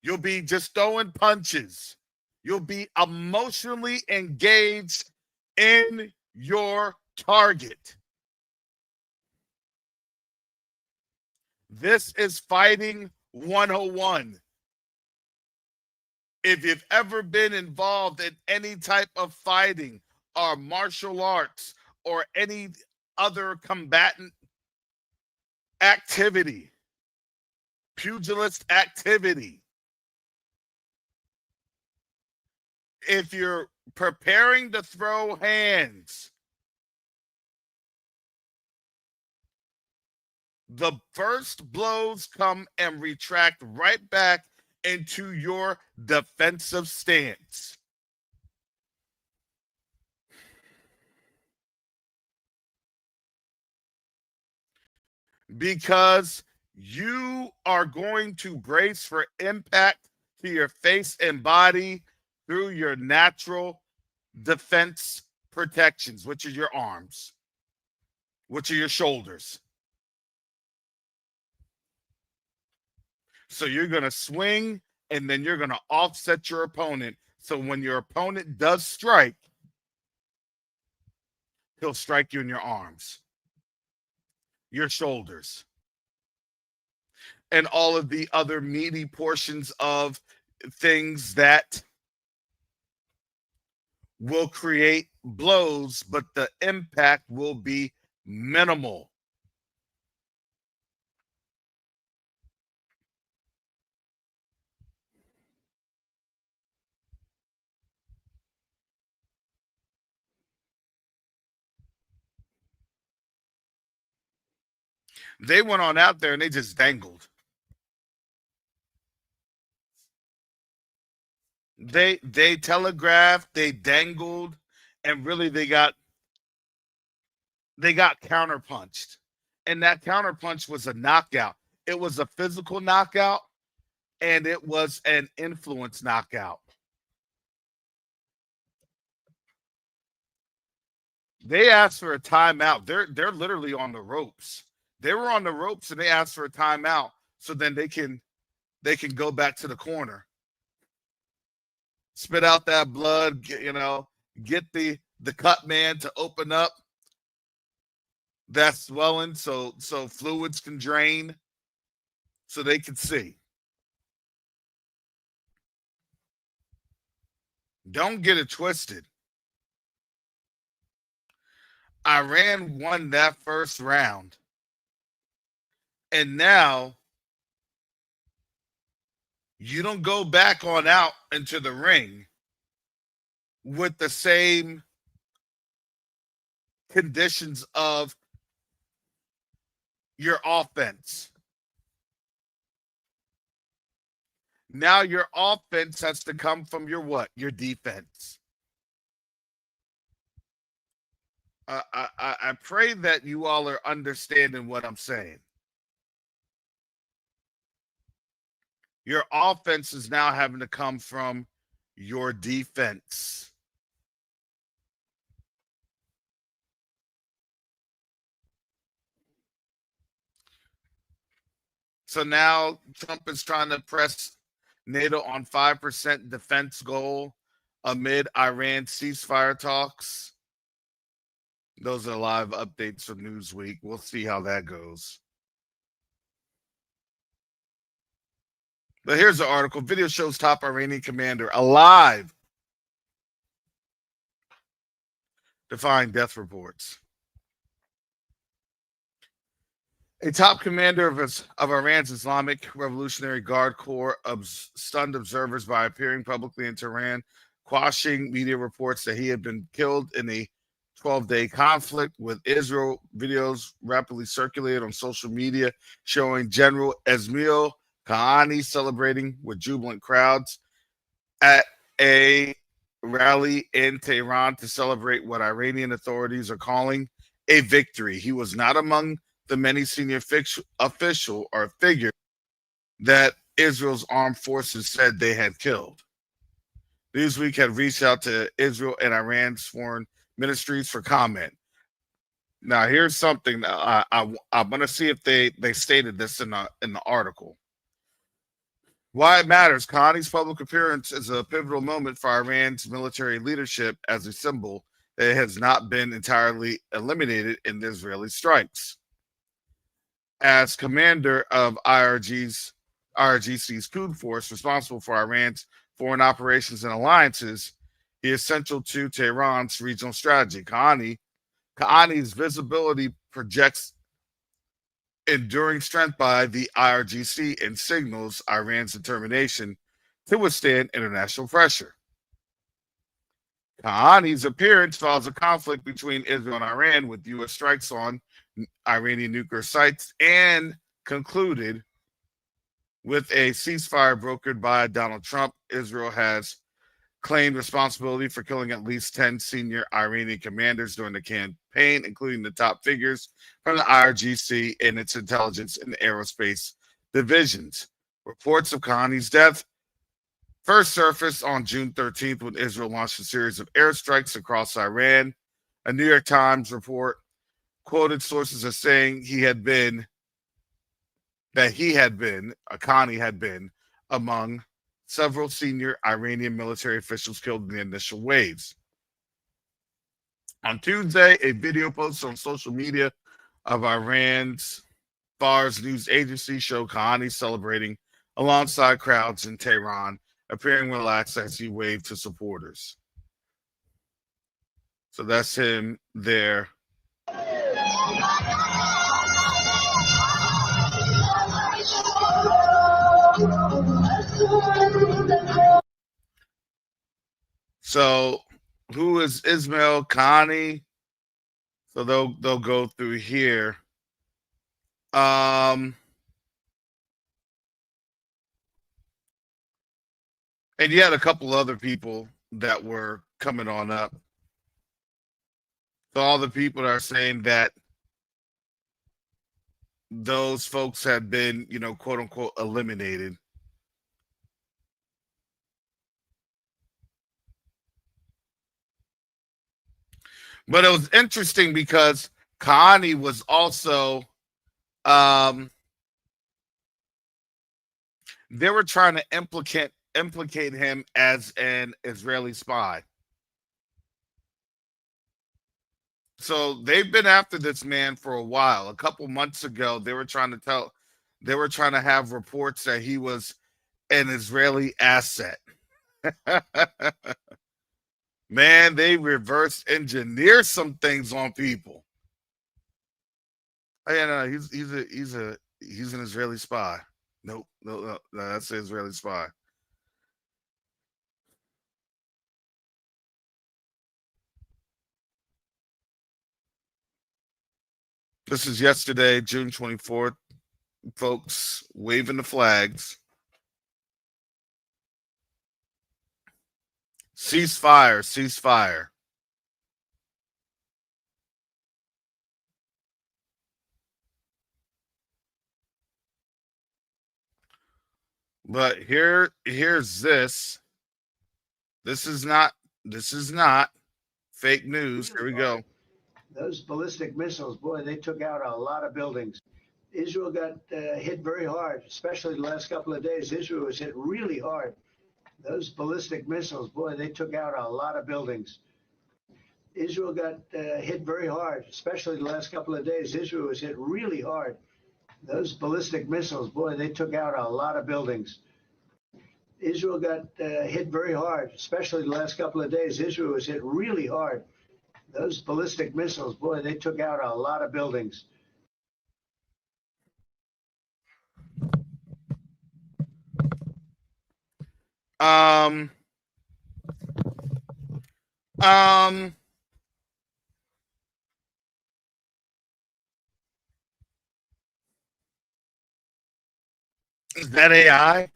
You'll be just throwing punches. You'll be emotionally engaged in your target. This is fighting 101. If you've ever been involved in any type of fighting or martial arts or any other combatant activity, pugilist activity, if you're preparing to throw hands, the first blows come and retract right back into your defensive stance. Because you are going to brace for impact to your face and body through your natural defense protections, which are your arms, which are your shoulders. So you're going to swing and then you're going to offset your opponent. So when your opponent does strike, he'll strike you in your arms, your shoulders, and all of the other meaty portions of things that will create blows, but the impact will be minimal. They went on out there and they just dangled. They telegraphed, they dangled, and really they got counterpunched. And that counterpunch was a knockout. It was a physical knockout and it was an influence knockout. They asked for a timeout. They're literally on the ropes. They were on the ropes and they asked for a timeout so then they can go back to the corner. Spit out that blood, get the cut man to open up that swelling so fluids can drain so they can see. Don't get it twisted. Iran won that first round. And now you don't go back on out into the ring with the same conditions of your offense. Now your offense has to come from your what? Your defense. I pray that you all are understanding what I'm saying. Your offense is now having to come from your defense. So now Trump is trying to press NATO on 5% defense goal amid Iran ceasefire talks. Those are live updates from Newsweek. We'll see how that goes. But here's the article. Video shows top Iranian commander alive defying death reports. A top commander of Iran's Islamic Revolutionary Guard Corps stunned observers by appearing publicly in Tehran, quashing media reports that he had been killed in a 12-day conflict with Israel. Videos rapidly circulated on social media showing General Esmail Kahani celebrating with jubilant crowds at a rally in Tehran to celebrate what Iranian authorities are calling a victory. He was not among the many senior official or figure that Israel's armed forces said they had killed. Newsweek had reached out to Israel and Iran's foreign ministries for comment. Now, here's something that I'm going to see if they stated this in the article. Why it matters. Khani's public appearance is a pivotal moment for Iran's military leadership as a symbol that it has not been entirely eliminated in the Israeli strikes. As commander of IRGC's Quds Force, responsible for Iran's foreign operations and alliances, he is central to Tehran's regional strategy. Kahani's visibility projects enduring strength by the IRGC and signals Iran's determination to withstand international pressure. Kahani's appearance follows a conflict between Israel and Iran, with U.S. strikes on Iranian nuclear sites, and concluded with a ceasefire brokered by Donald Trump. Israel has claimed responsibility for killing at least 10 senior Iranian commanders during the campaign, including the top figures from the IRGC and its intelligence and aerospace divisions. Reports of Kahani's death first surfaced on June 13th when Israel launched a series of airstrikes across Iran. A New York Times report quoted sources as saying Kahani had been among several senior Iranian military officials killed in the initial waves. On Tuesday, a video posted on social media of Iran's Fars news agency showed Kahani celebrating alongside crowds in Tehran, appearing relaxed as he waved to supporters. So that's him there. So, who is Ismail Kahani? So they'll go through here. And you had a couple other people that were coming on up. So all the people are saying that those folks had been, quote unquote, eliminated. But it was interesting because Kahani was also, they were trying to implicate him as an Israeli spy. So they've been after this man for a while. A couple months ago, they were trying to have reports that he was an Israeli asset. Man, they reverse engineer some things on people. Oh, yeah, no, he's an Israeli spy. Nope, no, that's an Israeli spy. This is yesterday, June 24th. Folks waving the flags. Ceasefire, ceasefire. But here's this. This is not fake news. Here we go. Those ballistic missiles, boy, they took out a lot of buildings. Israel got hit very hard, especially the last couple of days. Israel was hit really hard. Those ballistic missiles, boy, they took out a lot of buildings. Israel got hit very hard, especially the last couple of days. Israel was hit really hard. Those ballistic missiles, boy, they took out a lot of buildings. Israel got hit very hard, especially the last couple of days. Israel was hit really hard. Those ballistic missiles, boy, they took out a lot of buildings. Um, is that AI?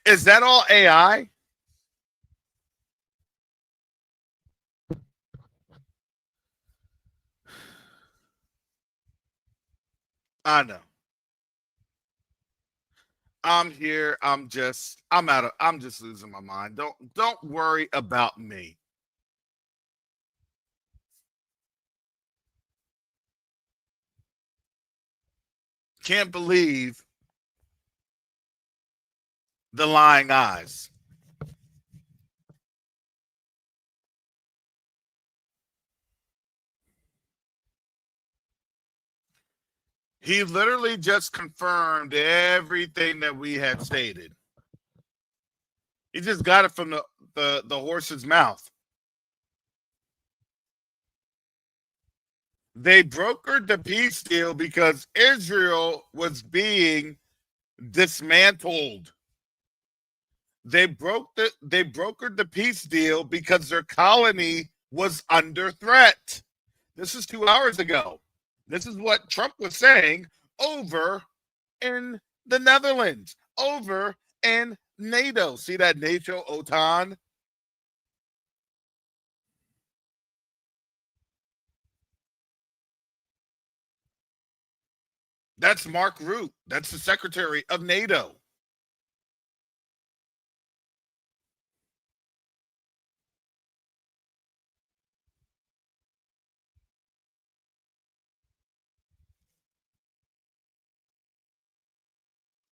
Is that all AI? I know. I'm here. I'm just losing my mind. Don't worry about me. Can't believe the lying eyes. He literally just confirmed everything that we had stated. He just got it from the horse's mouth. They brokered the peace deal because Israel was being dismantled. They brokered the peace deal because their colony was under threat. This is 2 hours ago. This is what Trump was saying over in the Netherlands, over in NATO. See that NATO OTAN? That's Mark Rutte. That's the secretary of NATO.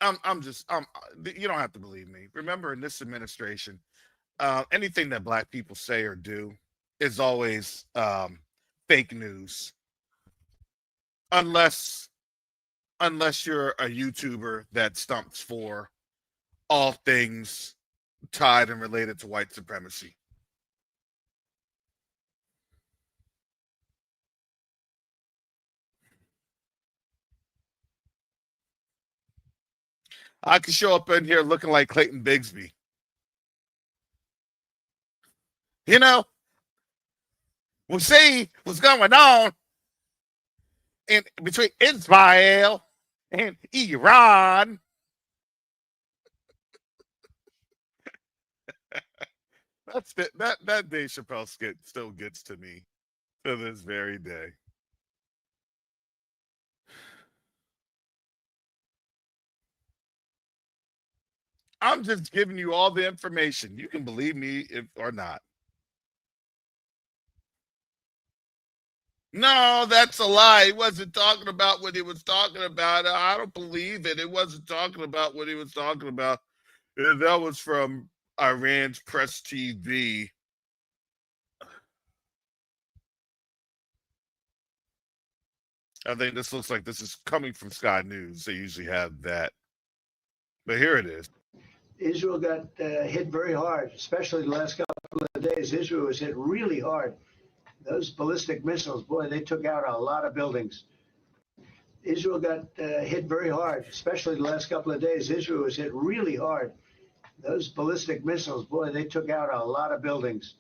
You don't have to believe me. Remember, in this administration, anything that black people say or do is always fake news, unless you're a YouTuber that stumps for all things tied and related to white supremacy. I could show up in here looking like Clayton Bigsby. You know, we'll see what's going on in between Israel and Iran. That Dave Chappelle skit still gets to me to this very day. I'm just giving you all the information. You can believe me or not. No, that's a lie. He wasn't talking about what he was talking about. I don't believe it. It wasn't talking about what he was talking about. That was from Iran's Press TV. I think this looks like this is coming from Sky News. They usually have that. But here it is. Israel got hit very hard, especially the last couple of days. Israel was hit really hard. Those ballistic missiles, boy, they took out a lot of buildings. Israel got hit very hard, especially the last couple of days. Israel was hit really hard. Those ballistic missiles, boy, they took out a lot of buildings.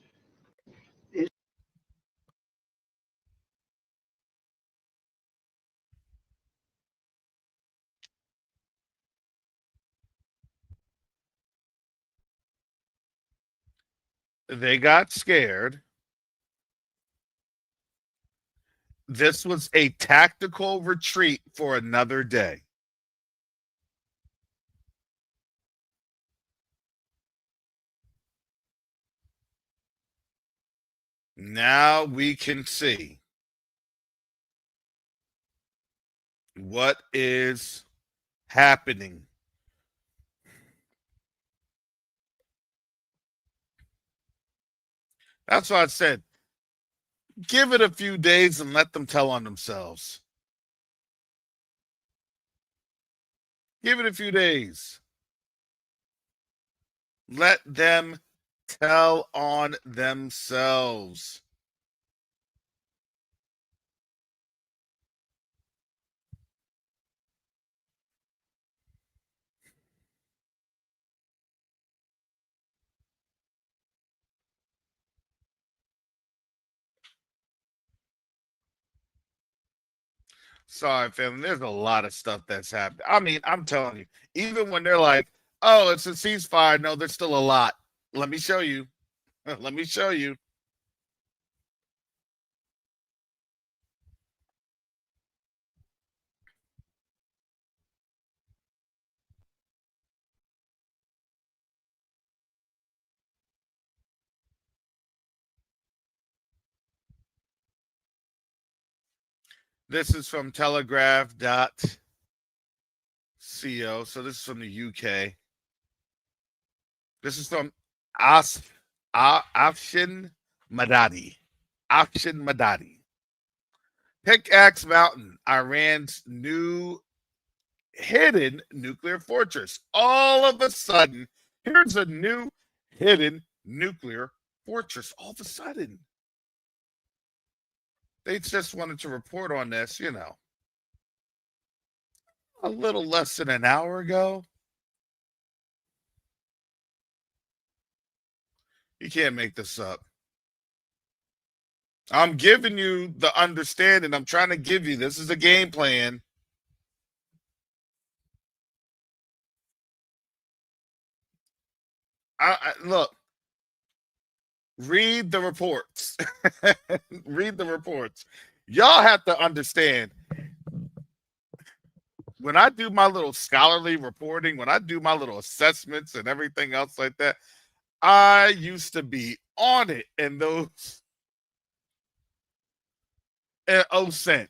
They got scared. This was a tactical retreat for another day. Now we can see what is happening. That's why I said, give it a few days and let them tell on themselves. Give it a few days. Let them tell on themselves. Sorry, family. There's a lot of stuff that's happened. I mean, I'm telling you, even when they're like, oh, it's a ceasefire, no, there's still a lot. Let me show you. Let me show you. This is from telegraph.co. So this is from the UK. This is from Afshin Madadi. Afshin Madadi. Pickaxe Mountain, Iran's new hidden nuclear fortress. All of a sudden, here's a new hidden nuclear fortress. All of a sudden. They just wanted to report on this, a little less than an hour ago. You can't make this up. I'm giving you the understanding. I'm trying to give you this is a game plan. Look, read the reports. Read the reports. Y'all have to understand. When I do my little scholarly reporting, when I do my little assessments and everything else like that, I used to be on it in those cent.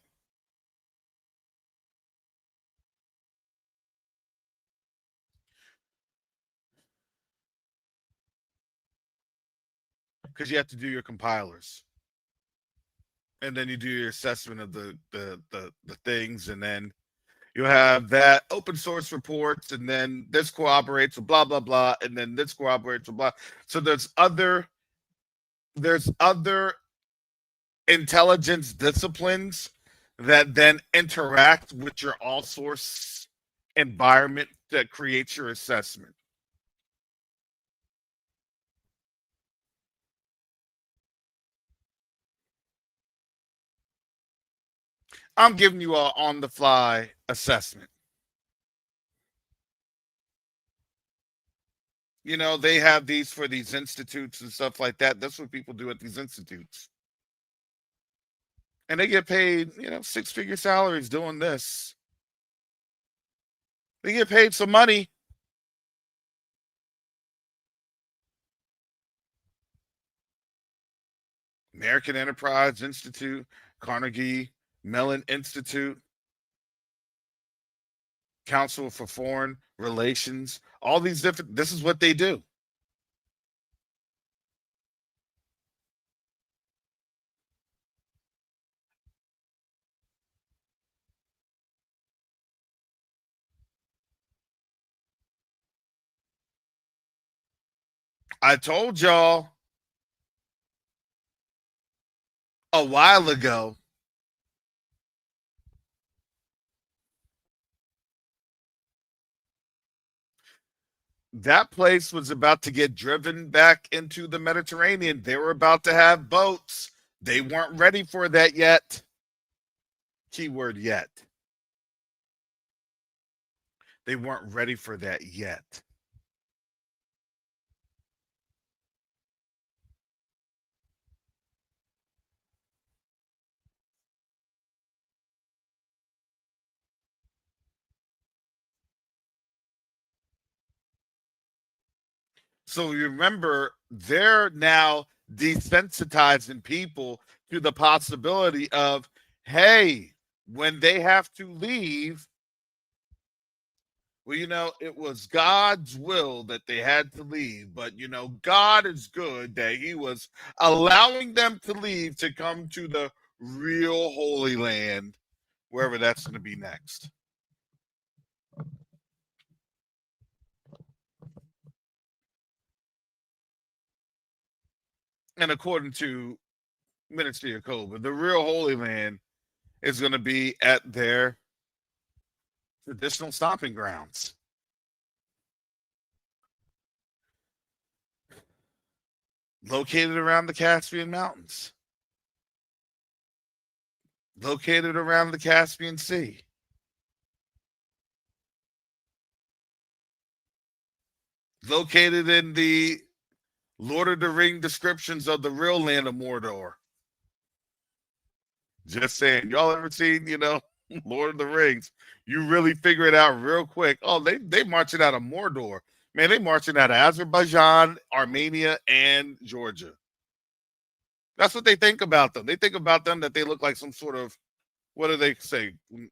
Because you have to do your compilers. And then you do your assessment of the things, and then you have that open source reports, and then this cooperates with blah blah blah, and then this cooperates with blah. So there's other intelligence disciplines that then interact with your all source environment that creates your assessment. I'm giving you an on the fly assessment. They have these for these institutes and stuff like that. That's what people do at these institutes. And they get paid, six-figure salaries doing this. They get paid some money. American Enterprise Institute, Carnegie Mellon Institute, Council for Foreign Relations, all these different, this is what they do. I told y'all a while ago that place was about to get driven back into the Mediterranean. They were about to have boats. They weren't ready for that yet. Keyword yet. They weren't ready for that yet. So you remember, they're now desensitizing people to the possibility of, hey, when they have to leave, well, it was God's will that they had to leave, but God is good that He was allowing them to leave to come to the real Holy Land, wherever that's going to be next. And according to Ministry of Copeland, the real Holy Land is going to be at their traditional stomping grounds. Located around the Caspian Mountains. Located around the Caspian Sea. Located in the Lord of the Ring descriptions of the real land of Mordor. Just saying, y'all ever seen, Lord of the Rings? You really figure it out real quick. Oh, they marching out of Mordor. Man, they marching out of Azerbaijan, Armenia, and Georgia. That's what they think about them. They think about them that they look like some sort of, what do they say? They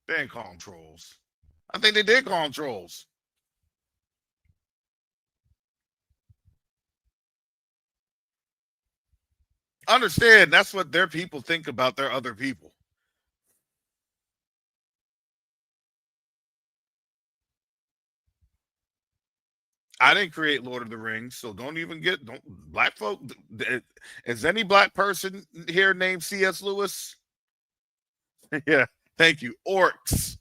didn't call them trolls. I think they did call them trolls. Understand, that's what their people think about their other people. I didn't create Lord of the Rings, so don't black folk. Is any black person here named C.S. Lewis? Yeah, thank you. Orcs.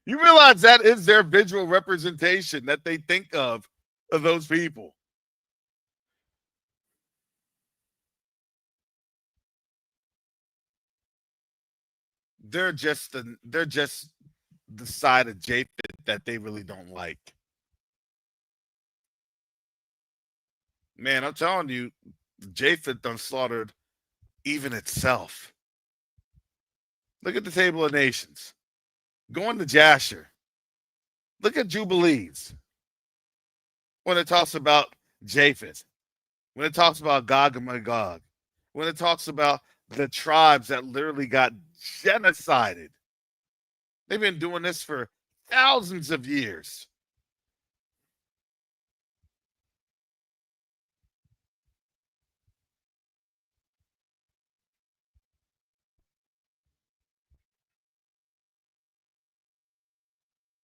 You realize that is their visual representation that they think of those people. They're just the side of Japheth that they really don't like. Man, I'm telling you, Japheth done slaughtered even itself. Look at the Table of Nations. Go into Jasher. Look at Jubilees. When it talks about Japheth. When it talks about Gog and Magog. When it talks about the tribes that literally got genocided. They've been doing this for thousands of years.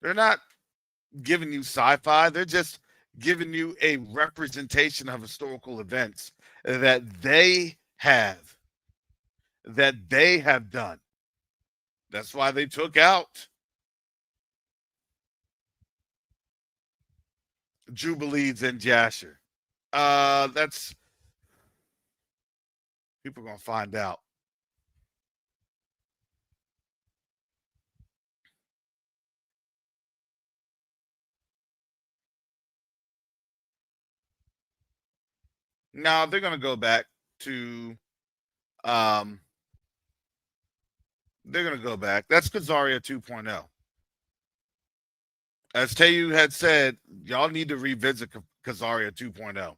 They're not giving you sci-fi. They're just giving you a representation of historical events that they have done. That's why they took out Jubilees and Jasher. That's people are gonna find out. Now they're gonna go back to they're gonna go back. That's Khazaria 2.0. As Tayu had said, y'all need to revisit Khazaria 2.0.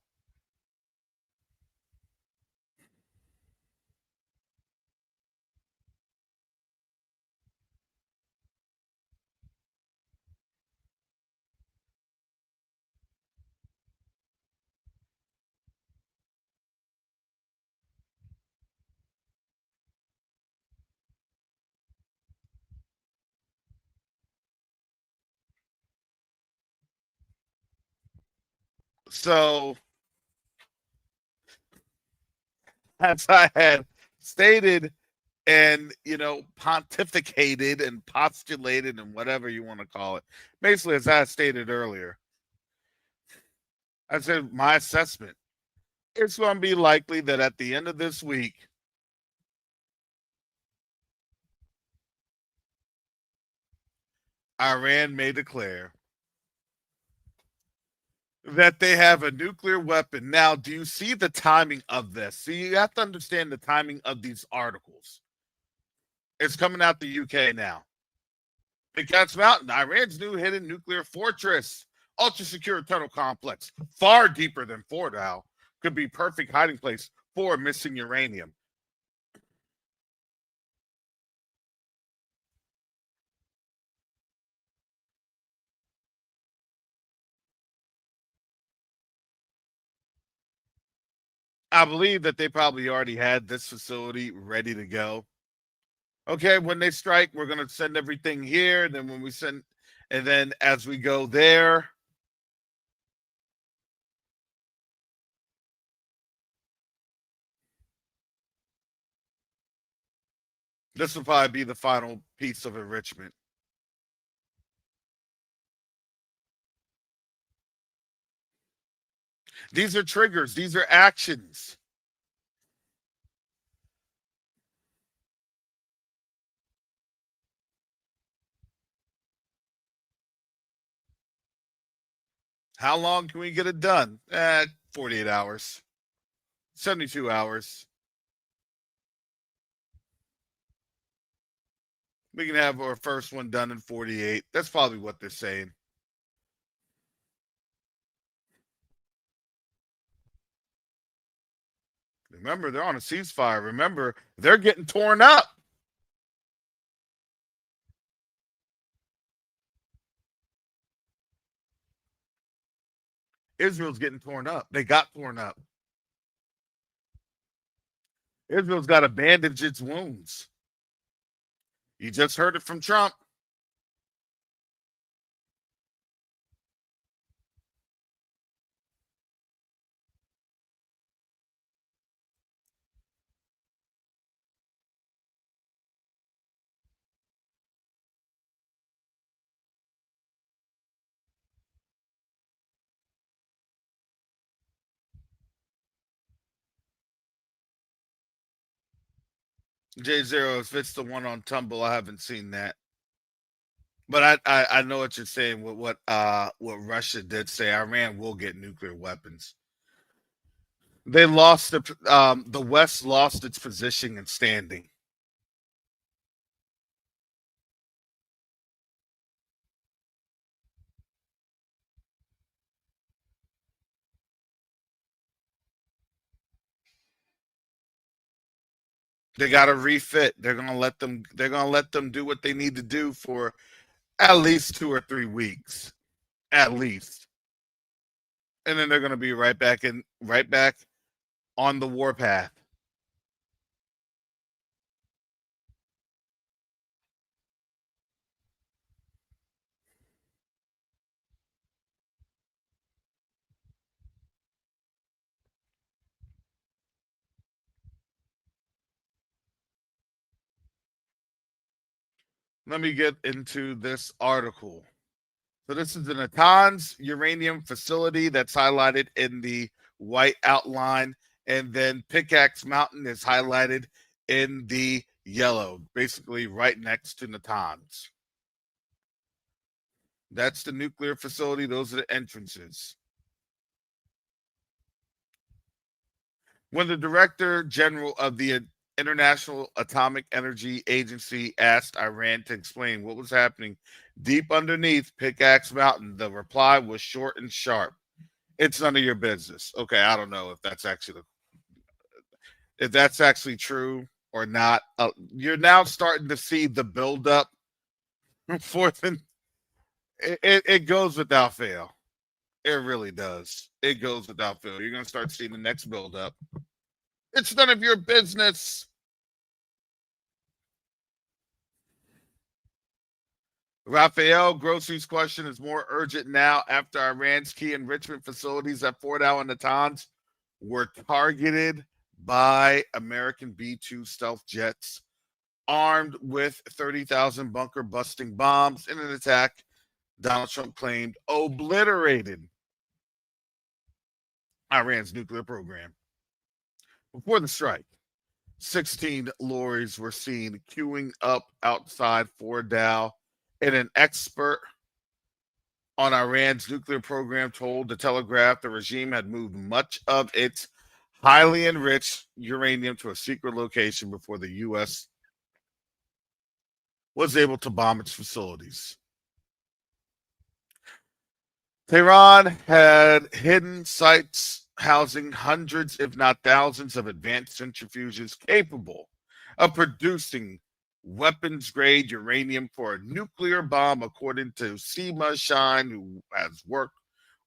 So, as I had stated and, pontificated and postulated and whatever you want to call it, basically, as I stated earlier, I said my assessment, it's going to be likely that at the end of this week, Iran may declare that they have a nuclear weapon. Now, do you see the timing of this? So you have to understand the timing of these articles. It's coming out the UK now. Pickaxe Mountain, Iran's new hidden nuclear fortress, ultra-secure tunnel complex, far deeper than Fordow, could be perfect hiding place for missing uranium. I believe that they probably already had this facility ready to go. Okay, when they strike, we're going to send everything here. Then when we send, and then as we go there, this will probably be the final piece of enrichment. These are triggers. These are actions. How long can we get it done? 48 hours, 72 hours. We can have our first one done in 48. That's probably what they're saying. Remember, they're on a ceasefire. Remember, they're getting torn up. Israel's getting torn up. They got torn up. Israel's got to bandage its wounds. You just heard it from Trump. J0, if it's the one on Tumble, I haven't seen that. But I know what you're saying with what Russia did say. Iran will get nuclear weapons. They lost the West lost its position and standing. They got to refit. They're gonna let them do what they need to do for at least 2 or 3 weeks, at least, and then they're gonna be right back on the warpath. Let me get into this article. So this is the Natanz uranium facility that's highlighted in the white outline, and then Pickaxe Mountain is highlighted in the yellow, basically right next to Natanz. That's the nuclear facility. Those are the entrances. When the Director General of the International Atomic Energy Agency asked Iran to explain what was happening deep underneath Pickaxe Mountain, the reply was short and sharp. It's none of your business. Okay, I don't know if that's actually true or not. You're now starting to see the buildup for the. It goes without fail. It really does. It goes without fail. You're going to start seeing the next buildup. It's none of your business. Rafael Grossi's question is more urgent now after Iran's key enrichment facilities at Fordow and Natanz were targeted by American B-2 stealth jets armed with 30,000 bunker-busting bombs in an attack Donald Trump claimed obliterated Iran's nuclear program. Before the strike, 16 lorries were seen queuing up outside Fordow, and an expert on Iran's nuclear program told the Telegraph the regime had moved much of its highly enriched uranium to a secret location before the U.S. was able to bomb its facilities. Tehran had hidden sites housing hundreds, if not thousands, of advanced centrifuges capable of producing weapons-grade uranium for a nuclear bomb, according to Seema Shine, who has worked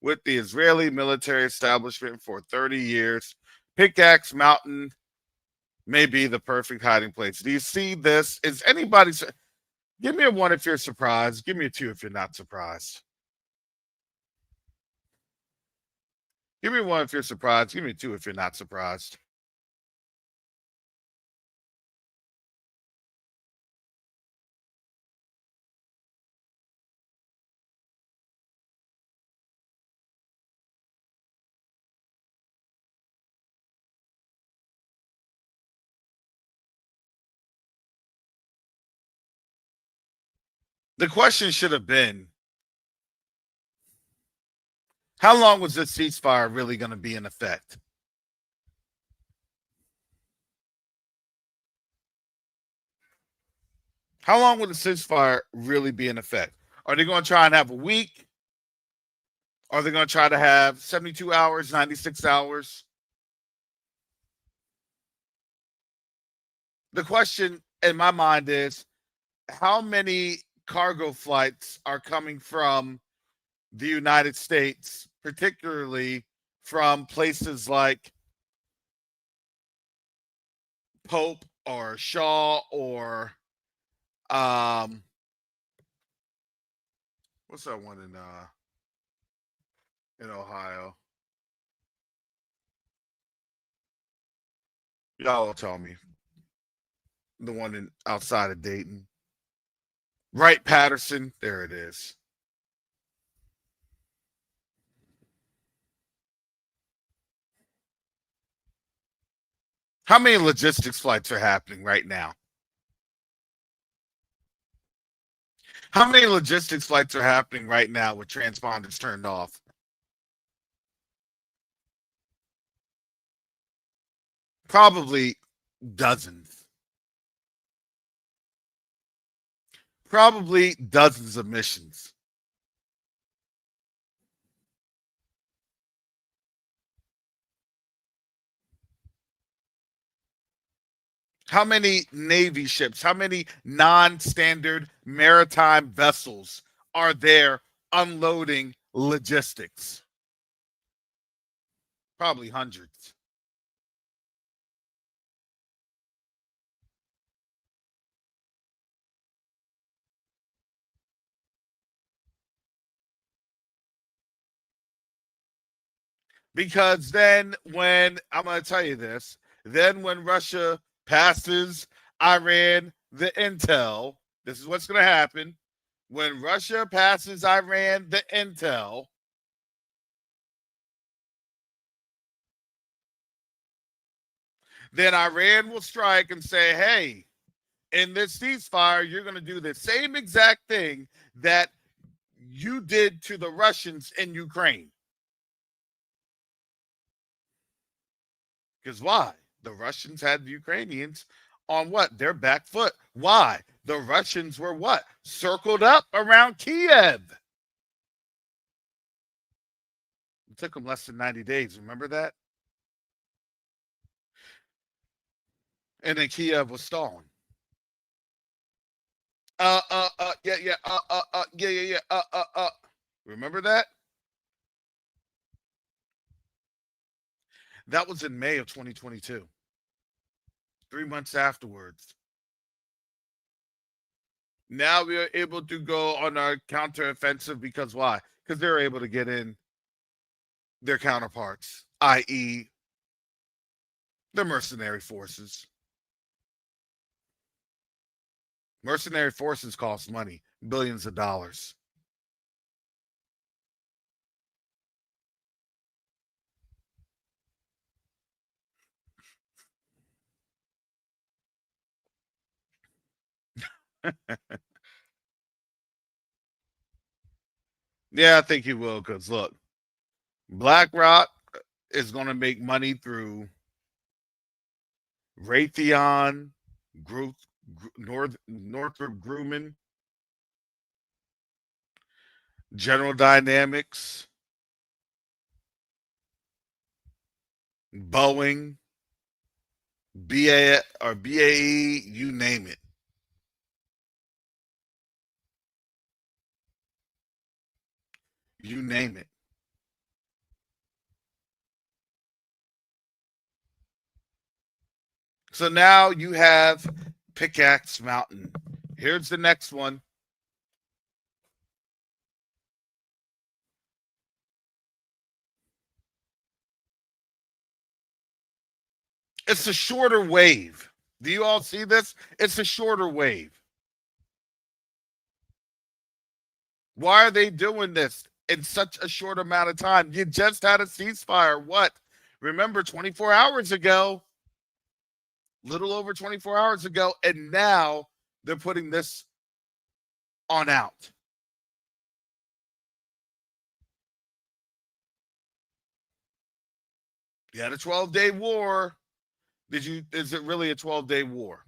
with the Israeli military establishment for 30 years. Pickaxe Mountain may be the perfect hiding place. Do you see this? Is anybody... Give me a 1 if you're surprised. Give me a 2 if you're not surprised. Give me a 1 if you're surprised. Give me a 2 if you're not surprised. The question should have been, how long was this ceasefire really going to be in effect? How long will the ceasefire really be in effect? Are they going to try and have a week? Are they going to try to have 72 hours, 96 hours? The question in my mind is, how many cargo flights are coming from the United States, particularly from places like Pope or Shaw or what's that one in Ohio? Y'all will tell me. The one outside of Dayton. Wright Patterson, there it is. How many logistics flights are happening right now? How many logistics flights are happening right now with transponders turned off? Probably dozens. Probably dozens of missions. How many Navy ships, how many non-standard maritime vessels are there unloading logistics? Probably hundreds. Because then when, I'm going to tell you this, then when Russia passes Iran the intel, this is what's going to happen. When Russia passes Iran the intel, then Iran will strike and say, hey, in this ceasefire, you're going to do the same exact thing that you did to the Russians in Ukraine. Because why? The Russians had the Ukrainians on what? Their back foot. Why? The Russians were what? Circled up around Kiev. It took them less than 90 days. Remember that? And then Kiev was stalling. Remember that? That was in May of 2022. 3 months afterwards. Now we are able to go on our counteroffensive because why? Because they're able to get in their counterparts, i.e., the mercenary forces. Mercenary forces cost money, billions of dollars. Yeah, I think he will, because look, BlackRock is going to make money through Raytheon, Northrop Grumman, General Dynamics, Boeing, BAE, you name it. You name it. So now you have Pickaxe Mountain. Here's the next one. It's a shorter wave. Do you all see this? It's a shorter wave. Why are they doing this in such a short amount of time? You just had a ceasefire. What? Remember 24 hours ago, little over 24 hours ago, and now they're putting this on out. You had a 12-day war. Is it really a 12-day war?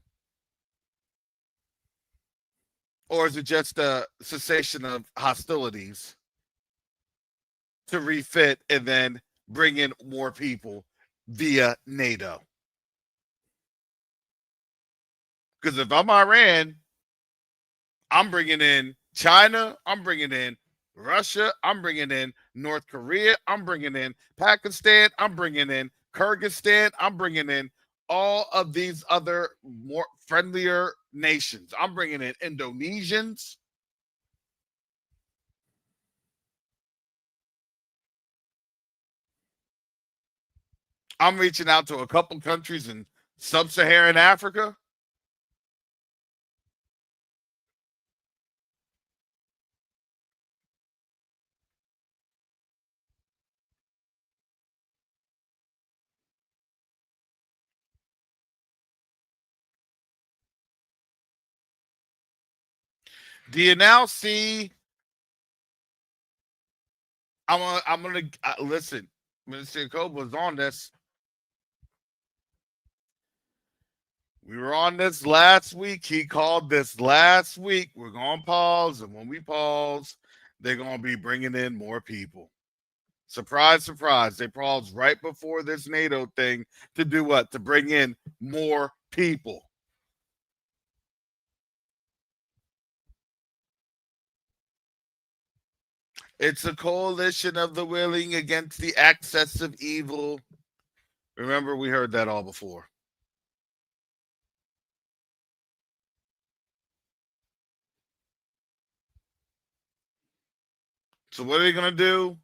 Or is it just a cessation of hostilities to refit and then bring in more people via NATO? Because if I'm Iran, I'm bringing in China, I'm bringing in Russia, I'm bringing in North Korea, I'm bringing in Pakistan, I'm bringing in Kyrgyzstan, I'm bringing in all of these other more friendlier nations. I'm bringing in Indonesians. I'm reaching out to a couple countries in sub-Saharan Africa. Do you now see? I'm gonna listen. Minister Copeland was on this. We were on this last week. He called this last week. We're gonna pause, and when we pause, they're gonna be bringing in more people. Surprise, surprise! They paused right before this NATO thing to do what? To bring in more people. It's a coalition of the willing against the excess of evil. Remember, we heard that all before. So what are they going to do?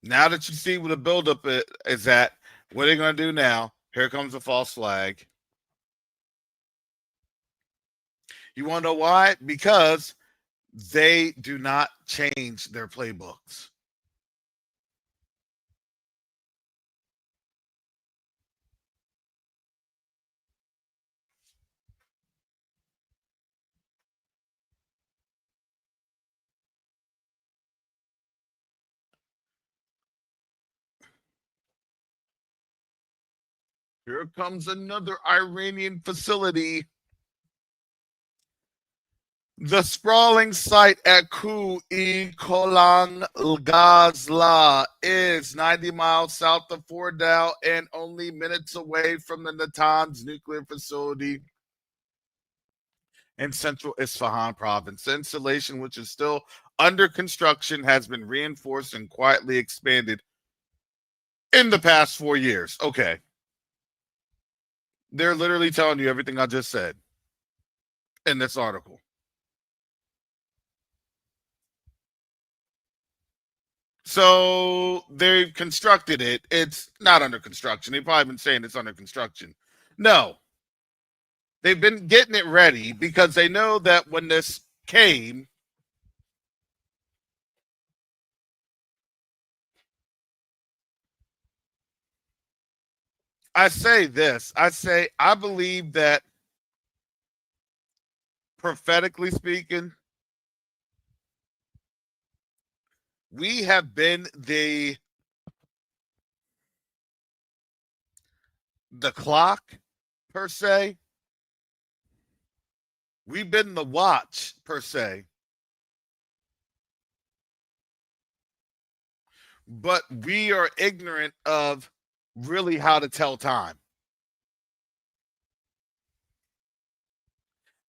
Now that you see what the buildup is at, what are they going to do now? Here comes the false flag. You want to know why? Because they do not change their playbooks. Here comes another Iranian facility. The sprawling site at Ku-e-Kolan Gazla is 90 miles south of Fordow and only minutes away from the Natanz nuclear facility in central Isfahan province. The installation, which is still under construction, has been reinforced and quietly expanded in the past 4 years. Okay. They're literally telling you everything I just said in this article. So they've constructed it. It's not under construction. They've probably been saying it's under construction. No. They've been getting it ready because they know that when this came, I say this. I believe that prophetically speaking, we have been the clock, per se. We've been the watch, per se. But we are ignorant of really how to tell time.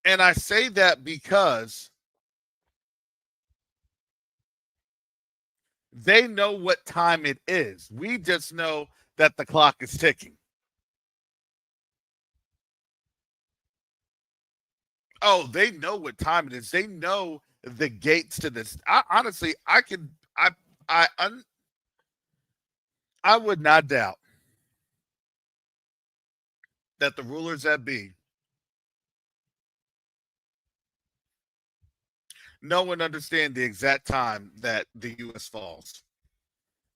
And I say that because they know what time it is. We just know that the clock is ticking. Oh, they know what time it is. They know the gates to this. Honestly, I would not doubt that the rulers that be know and understand the exact time that the U.S. falls.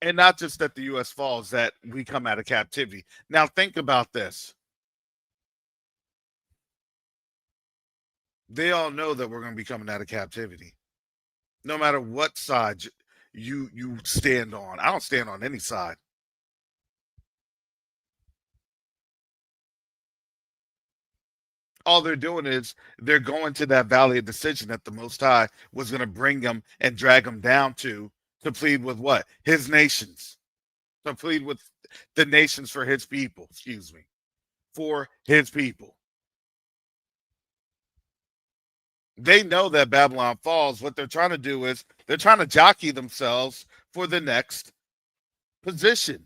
And not just that the U.S. falls, that we come out of captivity. Now, think about this. They all know that we're going to be coming out of captivity. No matter what side you stand on. I don't stand on any side. All they're doing is they're going to that valley of decision that the Most High was going to bring them and drag them down to plead with what? His nations. To plead with the nations for his people, for his people. They know that Babylon falls. What they're trying to do is they're trying to jockey themselves for the next position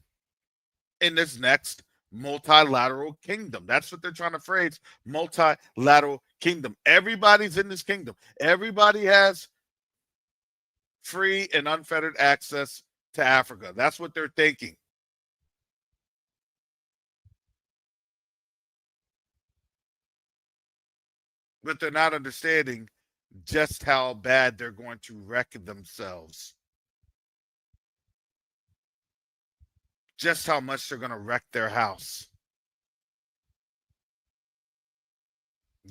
in this next multilateral kingdom. That's what they're trying to phrase, multilateral kingdom. Everybody's in this kingdom. Everybody has free and unfettered access to Africa. That's what they're thinking. But they're not understanding just how bad they're going to wreck themselves. Just how much they're going to wreck their house.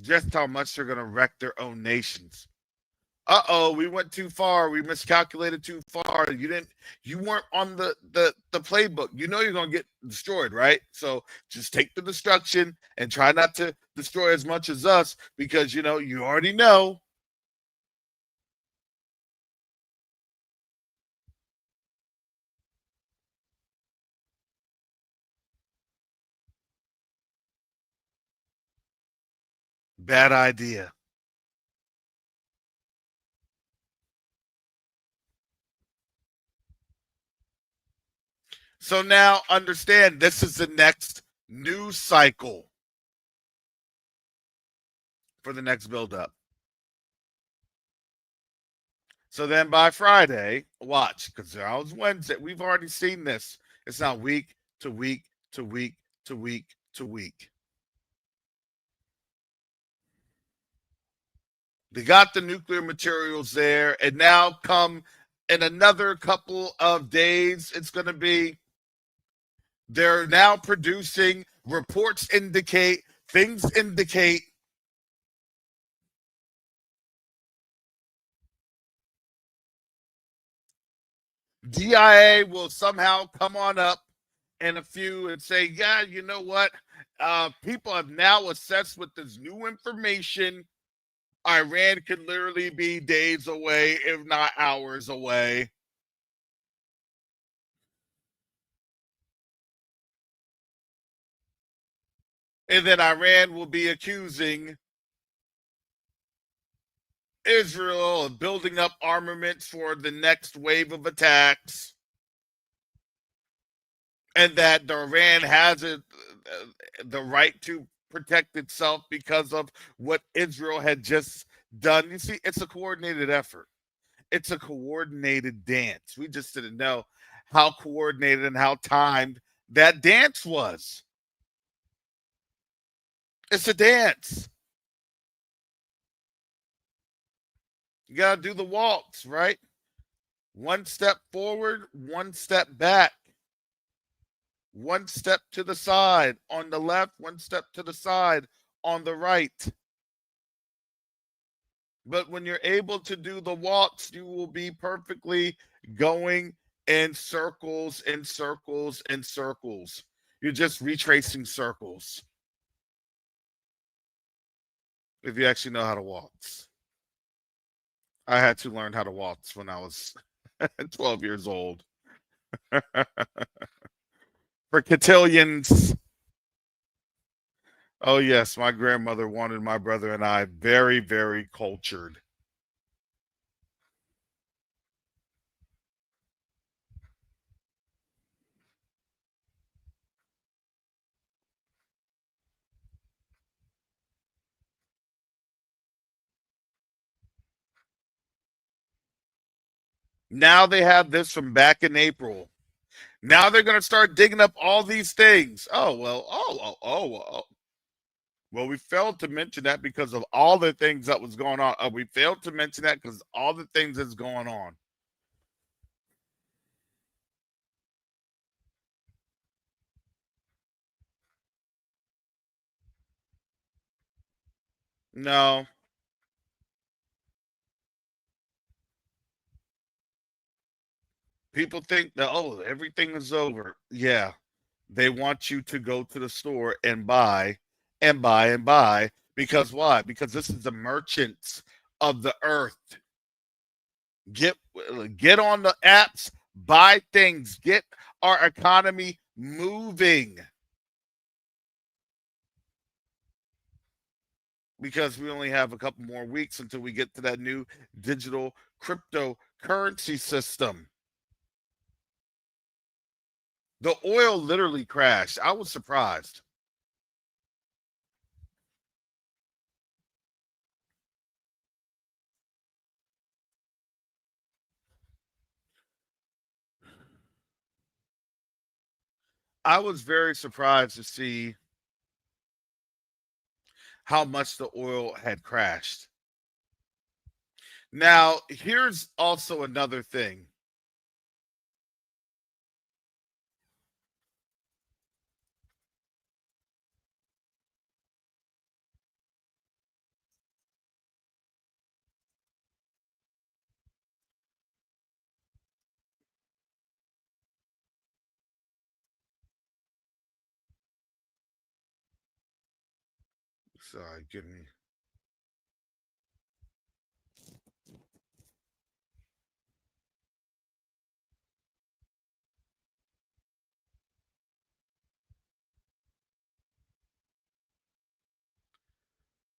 Just how much they're going to wreck their own nations. We went too far. We miscalculated too far. You weren't on the playbook. You know you're going to get destroyed, right? So just take the destruction and try not to destroy as much as us because, you already know. Bad idea. So now understand this is the next news cycle for the next buildup. So then by Friday, watch, because now it's Wednesday. We've already seen this. It's now week to week to week to week to week. They got the nuclear materials there, and now come in another couple of days, it's going to be, they're now producing, reports indicate, things indicate DIA will somehow come on up in a few and say, yeah, you know what? People have now assessed with this new information. Iran could literally be days away, if not hours away. And then Iran will be accusing Israel of building up armaments for the next wave of attacks. And that Iran has the right to protect itself because of what Israel had just done. You see, it's a coordinated effort. It's a coordinated dance. We just didn't know how coordinated and how timed that dance was. It's a dance. You got to do the waltz, right? One step forward, one step back. One step to the side on the left, one step to the side on the right. But when you're able to do the waltz, you will be perfectly going in circles and circles and circles. You're just retracing circles. If you actually know how to waltz. I had to learn how to waltz when I was 12 years old. For cotillions. Oh, yes, my grandmother wanted my brother and I very, very cultured. Now they have this from back in April. Now they're going to start digging up all these things. Oh, well, well, we failed to mention that because of all the things that was going on. We failed to mention that because all the things that's going on. No. People think that, oh, everything is over. Yeah. They want you to go to the store and buy and buy and buy. Because why? Because this is the merchants of the earth. Get on the apps, buy things, get our economy moving. Because we only have a couple more weeks until we get to that new digital cryptocurrency system. The oil literally crashed. I was surprised. I was very surprised to see how much the oil had crashed. Now, here's also another thing. Sorry, give me.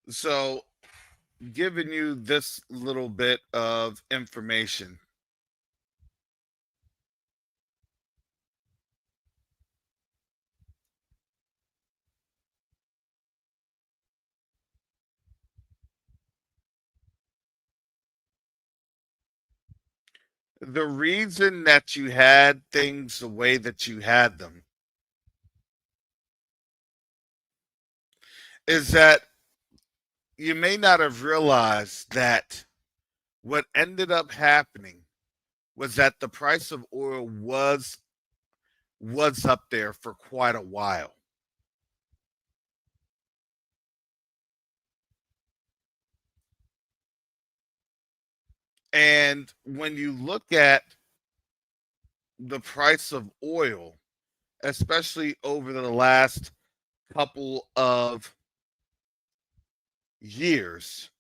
So, giving you this little bit of information. The reason that you had things the way that you had them is that you may not have realized that what ended up happening was that the price of oil was up there for quite a while. And when you look at the price of oil, especially over the last couple of years,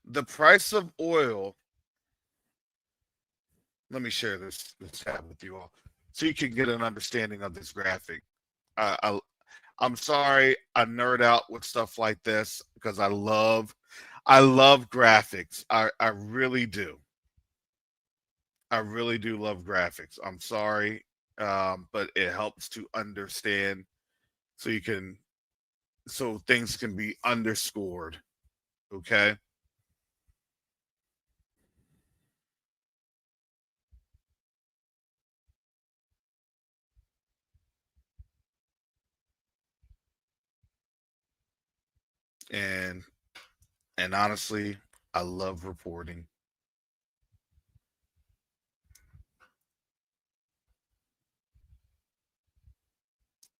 the price of oil, let me share this tab with you all so you can get an understanding of this graphic. I'm sorry I nerd out with stuff like this because I love graphics. I really do. I really do love graphics. I'm sorry, but it helps to understand so you can so things can be underscored. Okay. And honestly, I love reporting.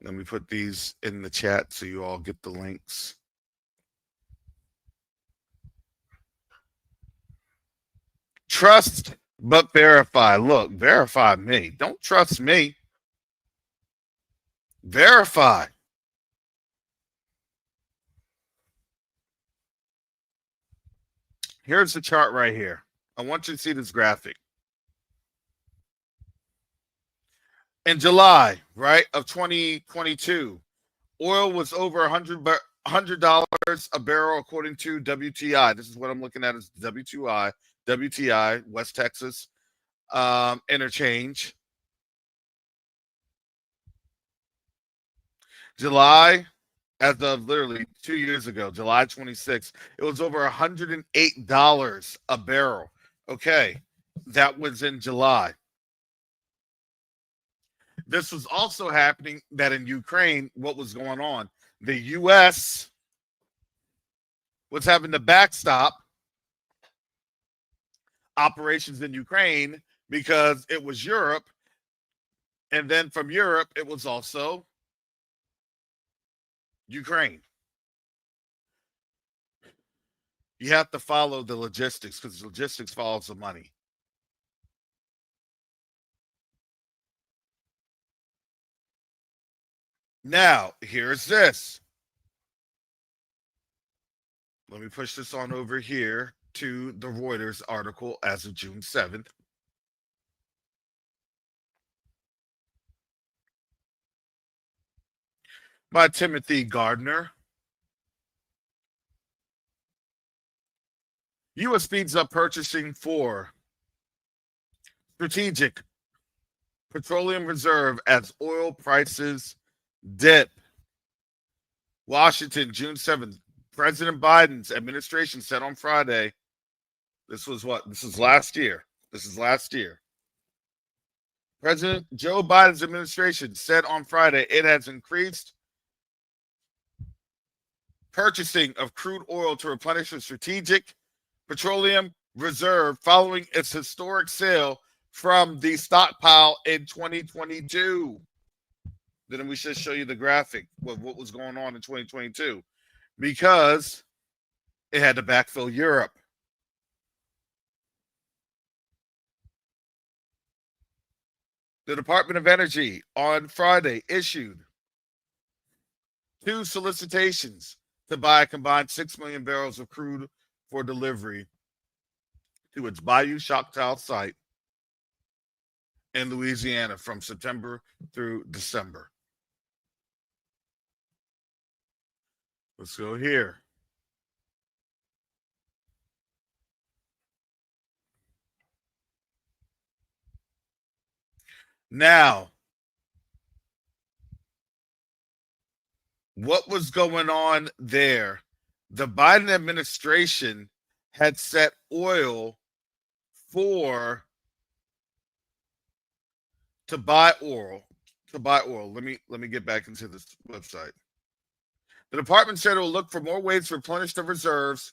Let me put these in the chat so you all get the links. Trust but verify. Look, verify me. Don't trust me. Verify. Here's the chart right here. I want you to see this graphic. In July, right, of 2022, oil was over $100 a barrel according to WTI. This is what I'm looking at as WTI, West Texas interchange. July, as of literally 2 years ago, July 26th, it was over $108 a barrel. Okay, that was in July. This was also happening that in Ukraine, what was going on? The U.S. was having to backstop operations in Ukraine because it was Europe. And then from Europe, it was also Ukraine. You have to follow the logistics because logistics follows the money. Now, here's this. Let me push this on over here to the Reuters article as of June 7th. By Timothy Gardner. U.S. speeds up purchasing for strategic petroleum reserve as oil prices dip. Washington, June 7th. President Biden's administration said on Friday, this was what? This is last year. President Joe Biden's administration said on Friday it has increased purchasing of crude oil to replenish the strategic petroleum reserve following its historic sale from the stockpile in 2022. Then we should show you the graphic of what was going on in 2022 because it had to backfill Europe. The Department of Energy on Friday issued 2 solicitations to buy a combined 6 million barrels of crude for delivery to its Bayou Choctaw site in Louisiana from September through December. Let's go here. Now, what was going on there? The Biden administration had set oil to buy oil. Let me get back into this website. The department said it will look for more ways to replenish the reserves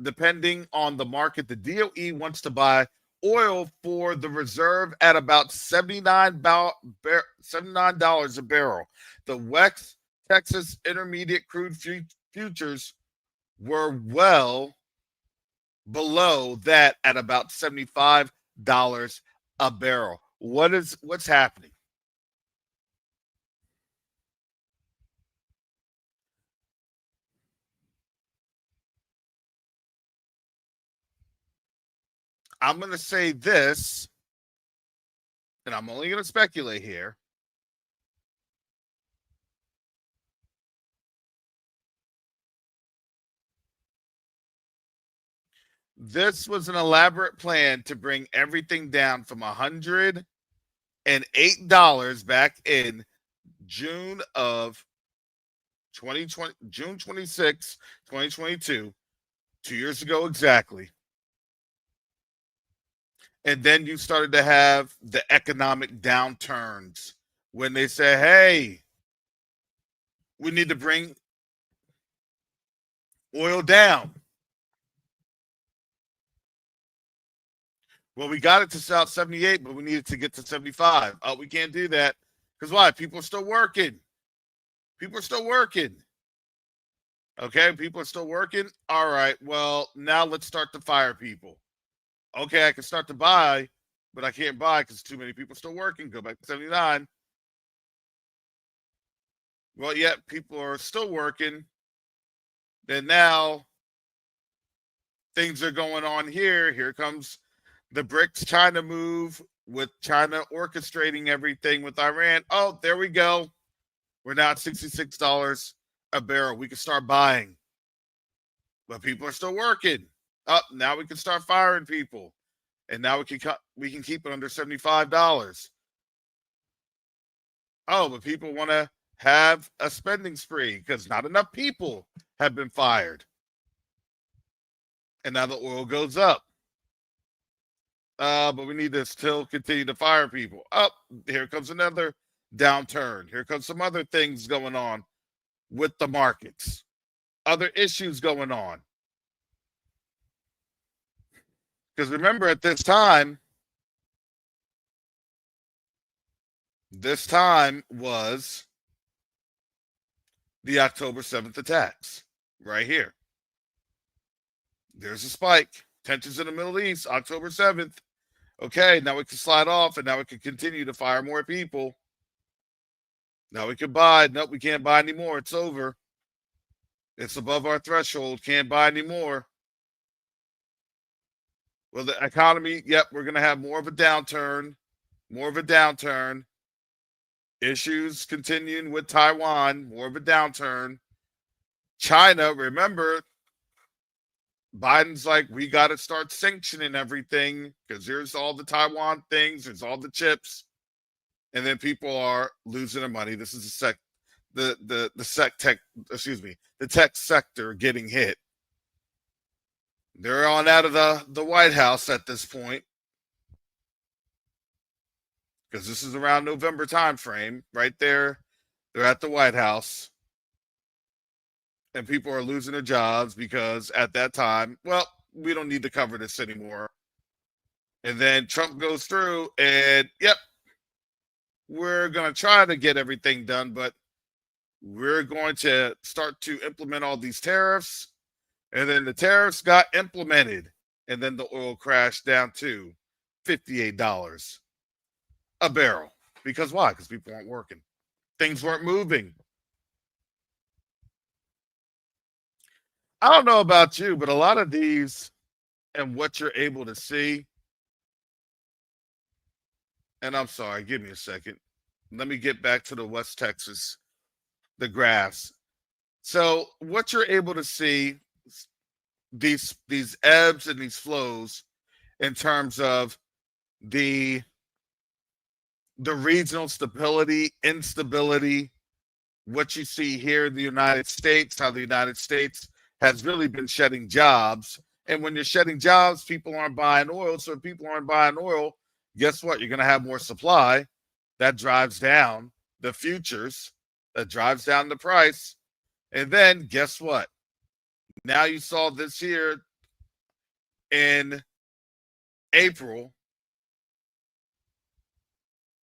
depending on the market. The DOE wants to buy oil for the reserve at about $79 a barrel. The West Texas Intermediate Crude futures were well below that at about $75 a barrel. What's happening? I'm going to say this, and I'm only going to speculate here. This was an elaborate plan to bring everything down from $108 back in June of 2020, June 26, 2022, 2 years ago exactly. And then you started to have the economic downturns when they say, hey, we need to bring oil down. Well, we got it to South 78, but we needed to get to 75. Oh, we can't do that. Because why? People are still working. Okay, people are still working. All right, well, now let's start to fire people. Okay, I can start to buy, but I can't buy because too many people still working. Go back to 79. Well, yeah, people are still working. Then now things are going on here. Here comes the BRICS China move with China orchestrating everything with Iran. Oh, there we go. We're now at $66 a barrel. We can start buying. But people are still working. Up now we can start firing people. And now we can keep it under $75. Oh, but people want to have a spending spree because not enough people have been fired. And now the oil goes up. But we need to still continue to fire people. Up, here comes another downturn. Here comes some other things going on with the markets. Other issues going on. Because remember, at this time was the October 7th attacks right here. There's a spike. Tensions in the Middle East, October 7th. Okay, now we can slide off and now we can continue to fire more people. Now we can buy. Nope, we can't buy anymore. It's over. It's above our threshold. Can't buy anymore. Well, the economy, yep, we're going to have more of a downturn. More of a downturn. Issues continuing with Taiwan. More of a downturn. China, remember, Biden's like, we got to start sanctioning everything because there's all the Taiwan things, there's all the chips, and then people are losing their money. This is the tech sector getting hit. They're on out of the White House at this point because this is around November time frame. Right there, they're at the White House. And people are losing their jobs because at that time, well, we don't need to cover this anymore. And then Trump goes through and, yep, we're going to try to get everything done, but we're going to start to implement all these tariffs. And then the tariffs got implemented. And then the oil crashed down to $58 a barrel. Because why? Because people weren't working. Things weren't moving. I don't know about you, but a lot of these and what you're able to see, and I'm sorry, give me a second. Let me get back to the West Texas, the graphs. So what you're able to see, these ebbs and these flows in terms of the regional stability, instability, what you see here in the United States, how the United States has really been shedding jobs. And when you're shedding jobs, people aren't buying oil. So if people aren't buying oil, guess what? You're going to have more supply. That drives down the futures. That drives down the price. And then guess what? Now you saw this here in April.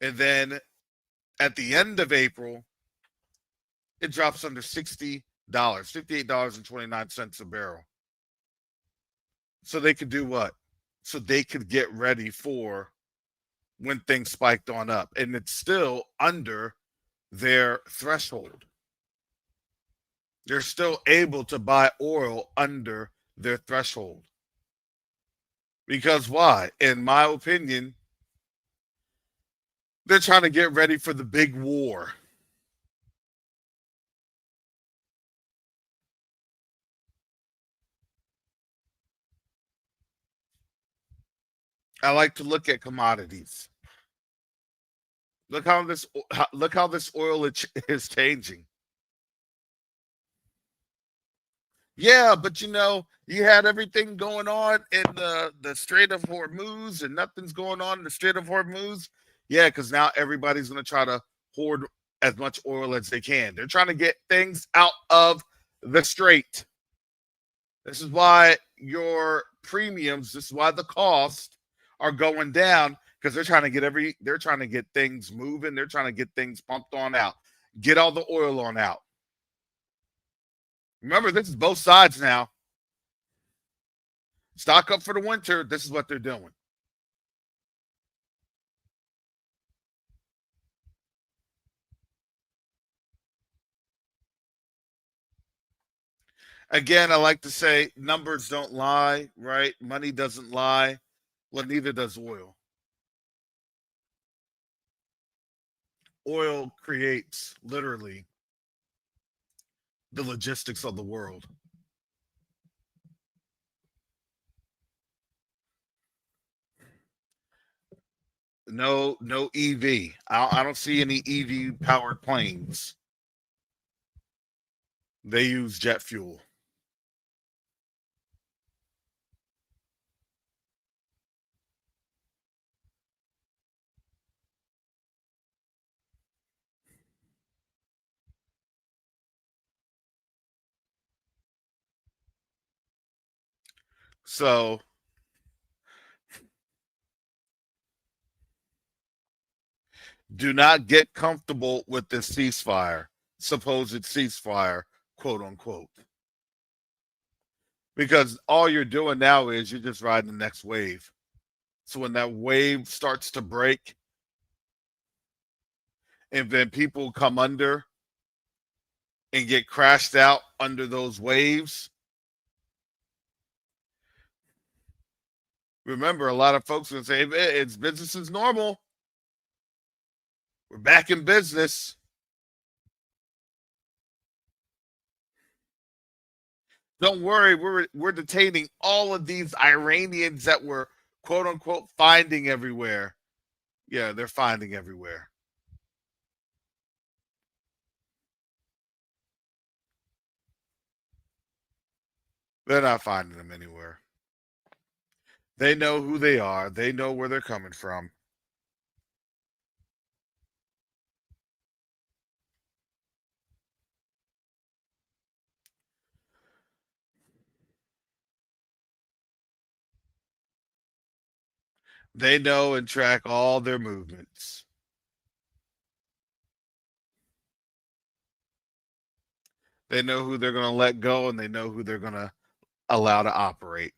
And then at the end of April, it drops under $60. $58.29 a barrel. So they could do what? So they could get ready for when things spiked on up. And it's still under their threshold. They're still able to buy oil under their threshold. Because why? In my opinion, they're trying to get ready for the big war. I like to look at commodities. Look how this oil is changing. Yeah, but you had everything going on in the Strait of Hormuz, and nothing's going on in the Strait of Hormuz. Yeah, because now everybody's going to try to hoard as much oil as they can. They're trying to get things out of the strait. This is why your premiums, this is why the costs are going down, because they're trying to get things moving. They're trying to get things pumped on out. Get all the oil on out. Remember, this is both sides now. Stock up for the winter. This is what they're doing. Again, I like to say numbers don't lie, right? Money doesn't lie. Well, neither does oil. Oil creates literally the logistics of the world. No EV. I don't see any EV powered planes. They use jet fuel. So do not get comfortable with this ceasefire, supposed ceasefire, quote unquote. Because all you're doing now is you're just riding the next wave. So when that wave starts to break, and then people come under and get crashed out under those waves, remember, a lot of folks are going to say, it's business as normal. We're back in business. Don't worry, we're detaining all of these Iranians that we're quote unquote finding everywhere. Yeah, they're finding everywhere. They're not finding them anywhere. They know who they are. They know where they're coming from. They know and track all their movements. They know who they're going to let go, and they know who they're going to allow to operate.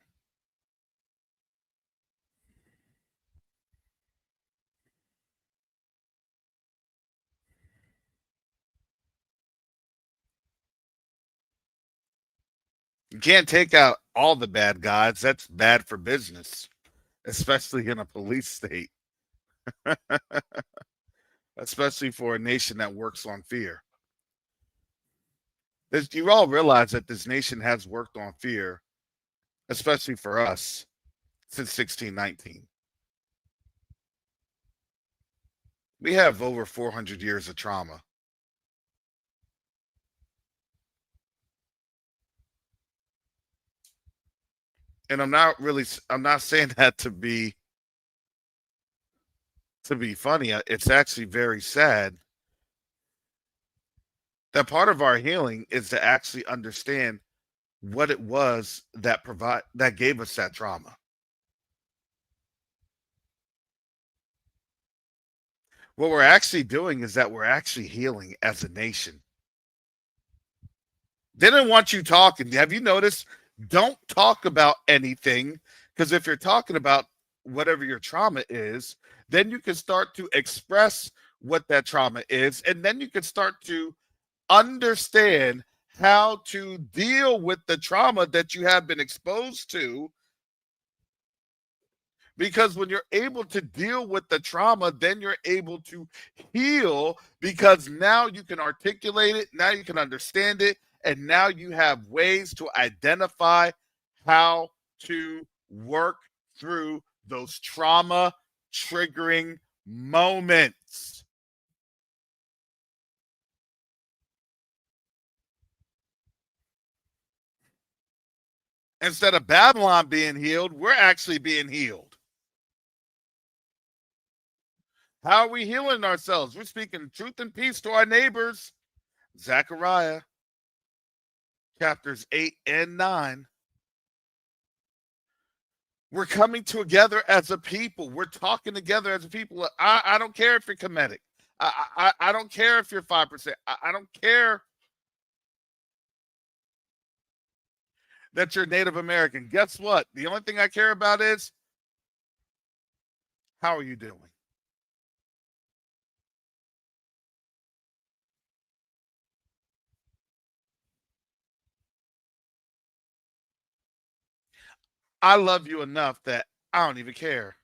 You can't take out all the bad guys. That's bad for business, especially in a police state, especially for a nation that works on fear. You all realize that this nation has worked on fear, especially for us, since 1619. We have over 400 years of trauma. And I'm not saying that to be funny. It's actually very sad that part of our healing is to actually understand what it was that gave us that trauma. What we're actually doing is that we're actually healing as a nation. They didn't want you talking. Have you noticed? Don't talk about anything, because if you're talking about whatever your trauma is, then you can start to express what that trauma is, and then you can start to understand how to deal with the trauma that you have been exposed to. Because when you're able to deal with the trauma, then you're able to heal, because now you can articulate it, now you can understand it, and now you have ways to identify how to work through those trauma triggering moments. Instead of Babylon being healed, we're actually being healed. How are we healing ourselves? We're speaking truth and peace to our neighbors. Zechariah, chapters 8 and 9. We're coming together as a people. We're talking together as a people. I don't care if you're Kemetic. I don't care if you're 5%. I don't care. that you're Native American. Guess what? The only thing I care about is how are you doing? I love you enough that I don't even care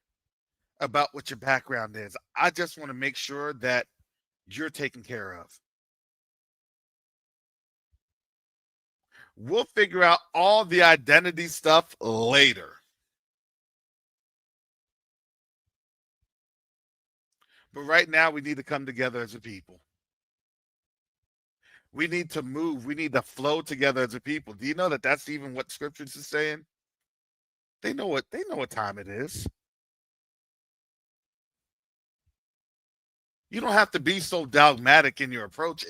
about what your background is. I just want to make sure that you're taken care of. We'll figure out all the identity stuff later. But right now, we need to come together as a people. We need to move. We need to flow together as a people. Do you know that that's even what scriptures is saying? They know what time it is. You don't have to be so dogmatic in your approach.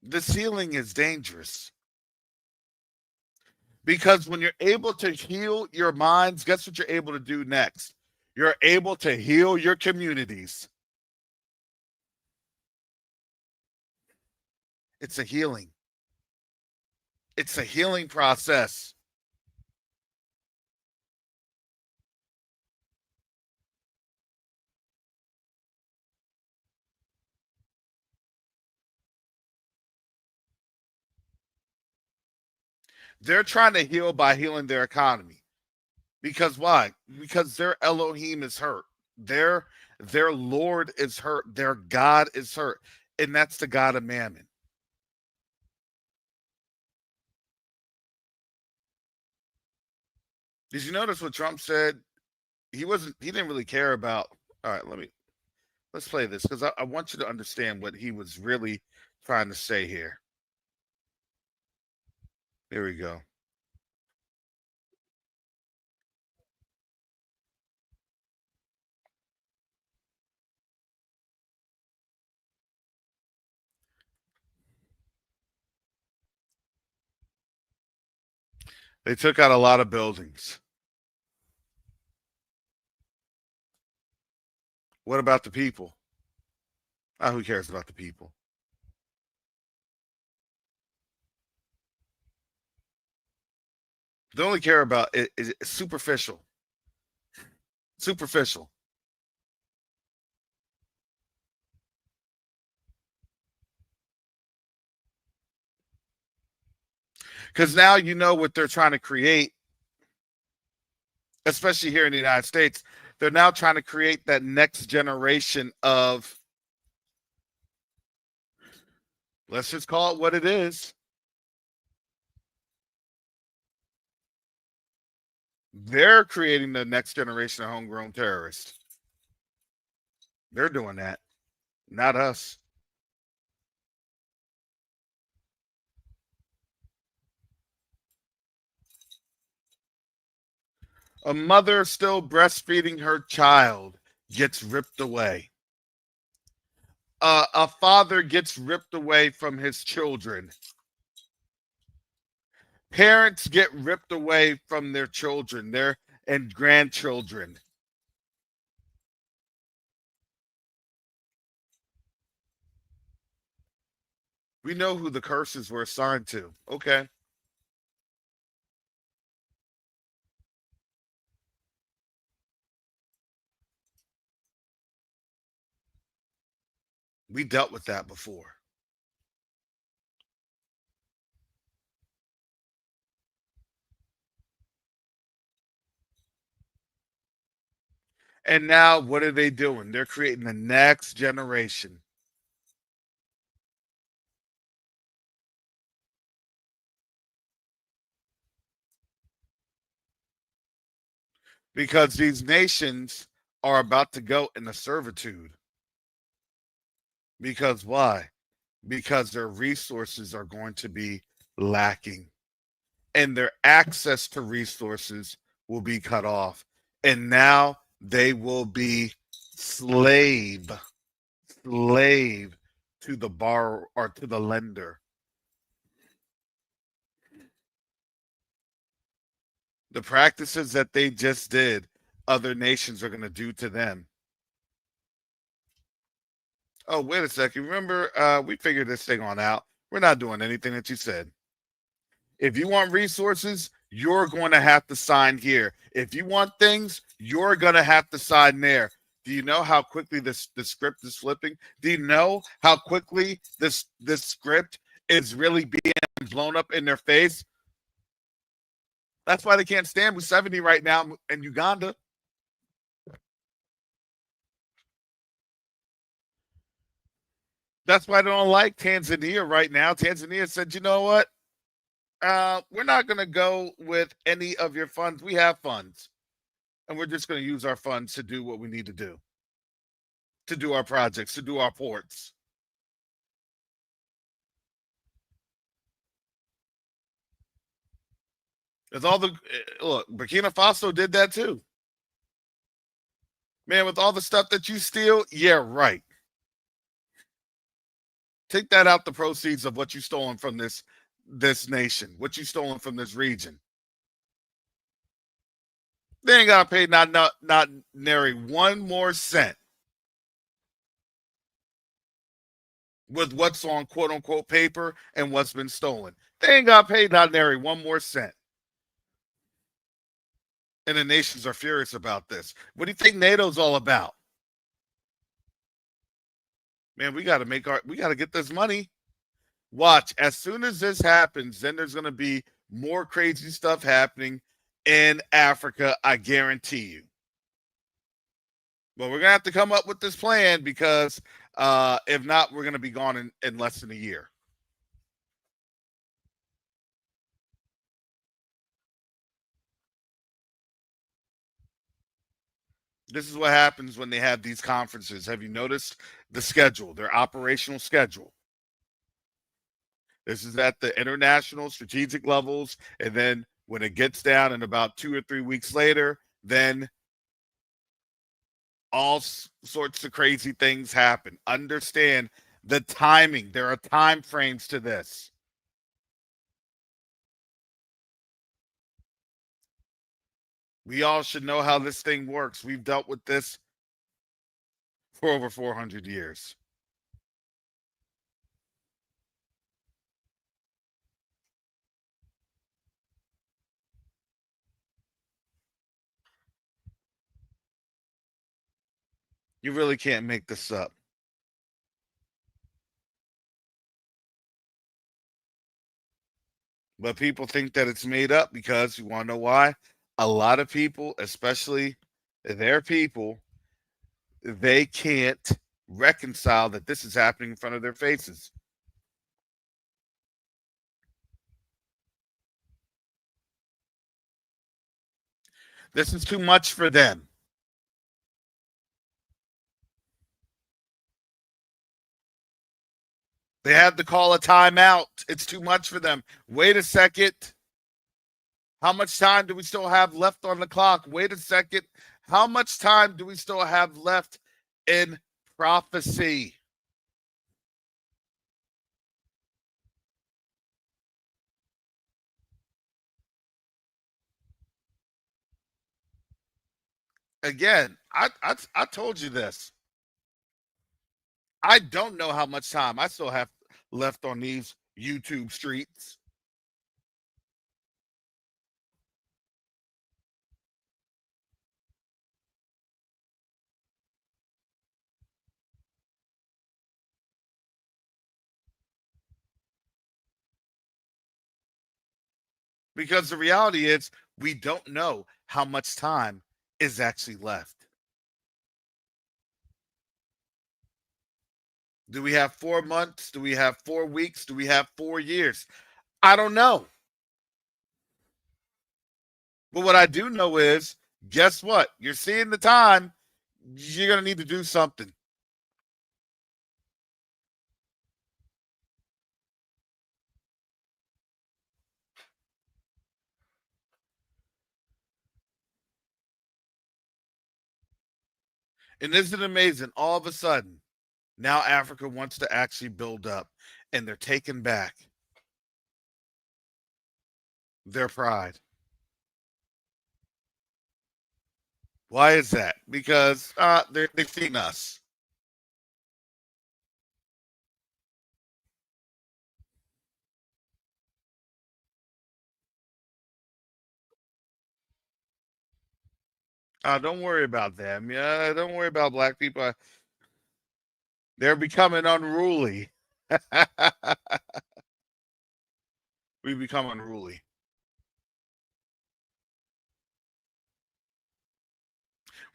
This healing is dangerous because when you're able to heal your minds, guess what you're able to do next? You're able to heal your communities. It's a healing. It's a healing process. They're trying to heal by healing their economy. Because why? Because their Elohim is hurt. Their Lord is hurt. Their God is hurt. And that's the God of Mammon. Did you notice what Trump said? He didn't really care about. All right, let's play this because I want you to understand what he was really trying to say here. Here we go. They took out a lot of buildings. What about the people? Who cares about the people? They only care about it is superficial. Superficial. Because now you know what they're trying to create, especially here in the United States. They're now trying to create that next generation of, let's just call it what it is. They're creating the next generation of homegrown terrorists. They're doing that, not us. A mother still breastfeeding her child gets ripped away. A father gets ripped away from his children. Parents get ripped away from their children, and grandchildren. We know who the curses were assigned to. Okay. We dealt with that before. And now what are they doing? They're creating the next generation. Because these nations are about to go into servitude. Because why? Because their resources are going to be lacking. And their access to resources will be cut off. And now they will be slave to the borrower or to the lender. The practices that they just did, other nations are going to do to them. Oh, wait a second. Remember, we figured this thing on out. We're not doing anything that you said. If you want resources, you're going to have to sign here. If you want things, you're going to have to sign there. Do you know how quickly the script is flipping? Do you know how quickly this script is really being blown up in their face? That's why they can't stand Museveni right now in Uganda. That's why they don't like Tanzania right now. Tanzania said, you know what? We're not going to go with any of your funds. We have funds. And we're just going to use our funds to do what we need to do our projects, to do our ports. With all the look, Burkina Faso did that too. Man, with all the stuff that you steal, yeah, right. Take that out the proceeds of what you stolen from this nation, what you stolen from this region. They ain't gotta pay not nary one more cent with what's on quote unquote paper and what's been stolen. They ain't gotta pay not nary one more cent. And the nations are furious about this. What do you think NATO's all about? Man, we gotta get this money. Watch, as soon as this happens, then there's gonna be more crazy stuff happening in Africa, I guarantee you. But we're gonna have to come up with this plan because if not, we're gonna be gone in less than a year. This is what happens when they have these conferences. Have you noticed the schedule, their operational schedule? This is at the international strategic levels. And then when it gets down in about 2 or 3 weeks later, then all sorts of crazy things happen. Understand the timing. There are time frames to this. We all should know how this thing works. We've dealt with this for over 400 years. You really can't make this up. But people think that it's made up because you want to know why? A lot of people, especially their people, they can't reconcile that this is happening in front of their faces. This is too much for them. They had to call a timeout. It's too much for them. Wait a second. How much time do we still have left on the clock? Wait a second. How much time do we still have left in prophecy? Again, I told you this. I don't know how much time I still have left on these YouTube streets. Because the reality is, we don't know how much time is actually left. Do we have 4 months? Do we have 4 weeks? Do we have 4 years? I don't know. But what I do know is, guess what? You're seeing the time. You're going to need to do something. And isn't it amazing? All of a sudden, Now Africa wants to actually build up, and they're taking back their pride. Why is that? Because they've seen us. Don't worry about them. Yeah, don't worry about black people. They're becoming unruly. We become unruly.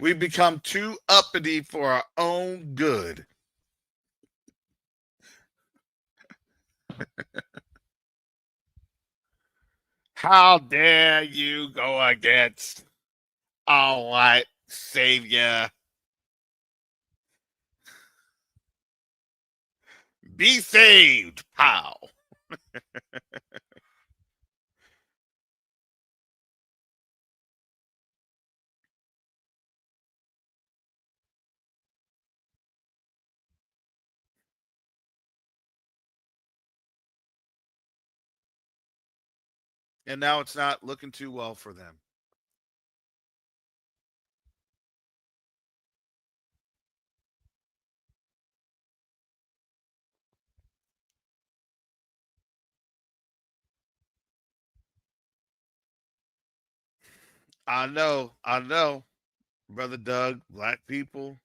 We become too uppity for our own good. How dare you go against a white savior? Be saved, pow. And now it's not looking too well for them. I know, Brother Doug, black people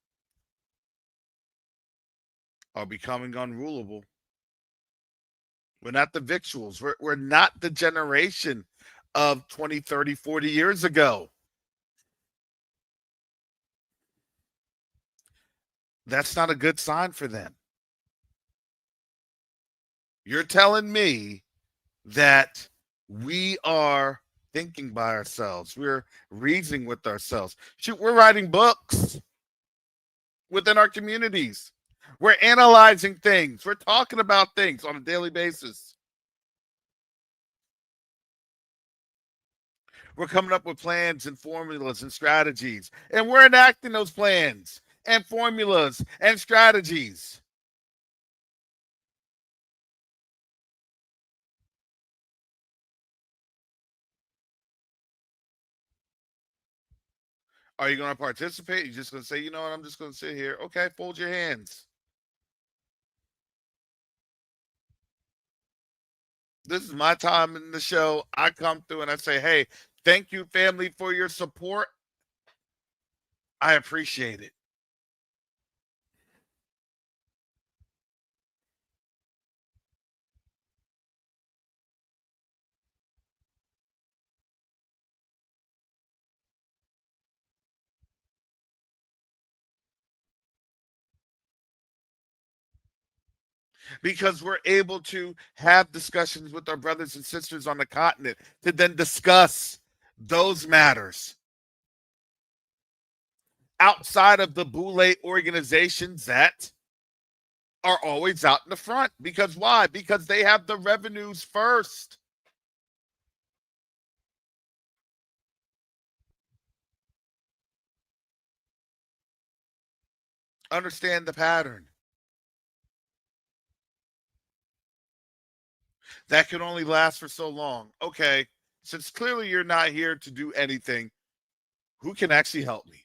are becoming unrulable. We're not the victuals. We're not the generation of 20, 30, 40 years ago. That's not a good sign for them. You're telling me that we are thinking by ourselves. We're reasoning with ourselves. Shoot, we're writing books within our communities. We're analyzing things. We're talking about things on a daily basis. We're coming up with plans and formulas and strategies, and we're enacting those plans and formulas and strategies. Are you going to participate? You're just going to say, you know what, I'm just going to sit here. Okay, fold your hands. This is my time in the show. I come through and I say, hey, thank you, family, for your support. I appreciate it. Because we're able to have discussions with our brothers and sisters on the continent to then discuss those matters outside of the boule organizations that are always out in the front. Because why? Because they have the revenues first. Understand the pattern. That can only last for so long. Okay, since clearly you're not here to do anything, who can actually help me?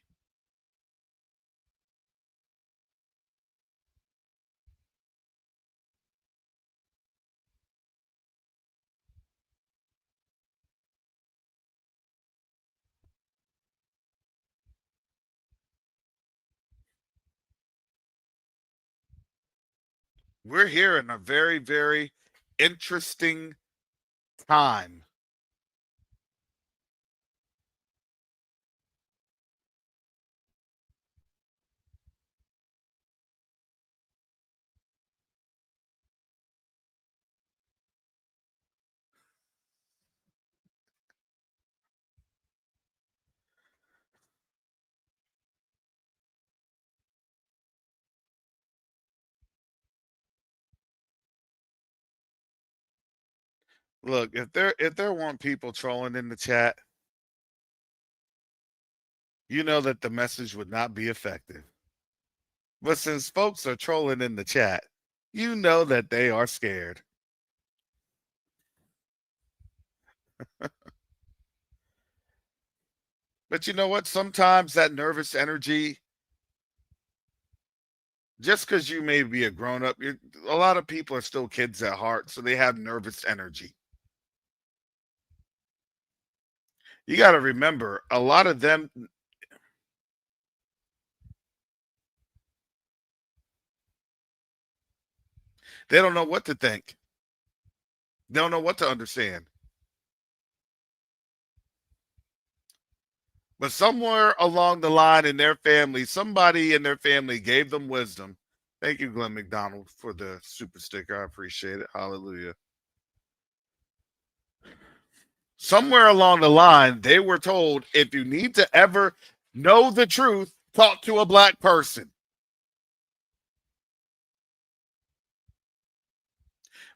We're here in a very, very interesting time. Look, if there weren't people trolling in the chat, you know that the message would not be effective. But since folks are trolling in the chat, you know that they are scared. But you know what? Sometimes that nervous energy, just because you may be a grown up, a lot of people are still kids at heart, so they have nervous energy. You got to remember, a lot of them, they don't know what to think. They don't know what to understand. But somewhere along the line in their family, somebody in their family gave them wisdom. Thank you, Glenn McDonald, for the super sticker. I appreciate it. Hallelujah. Somewhere along the line, they were told, if you need to ever know the truth, talk to a black person.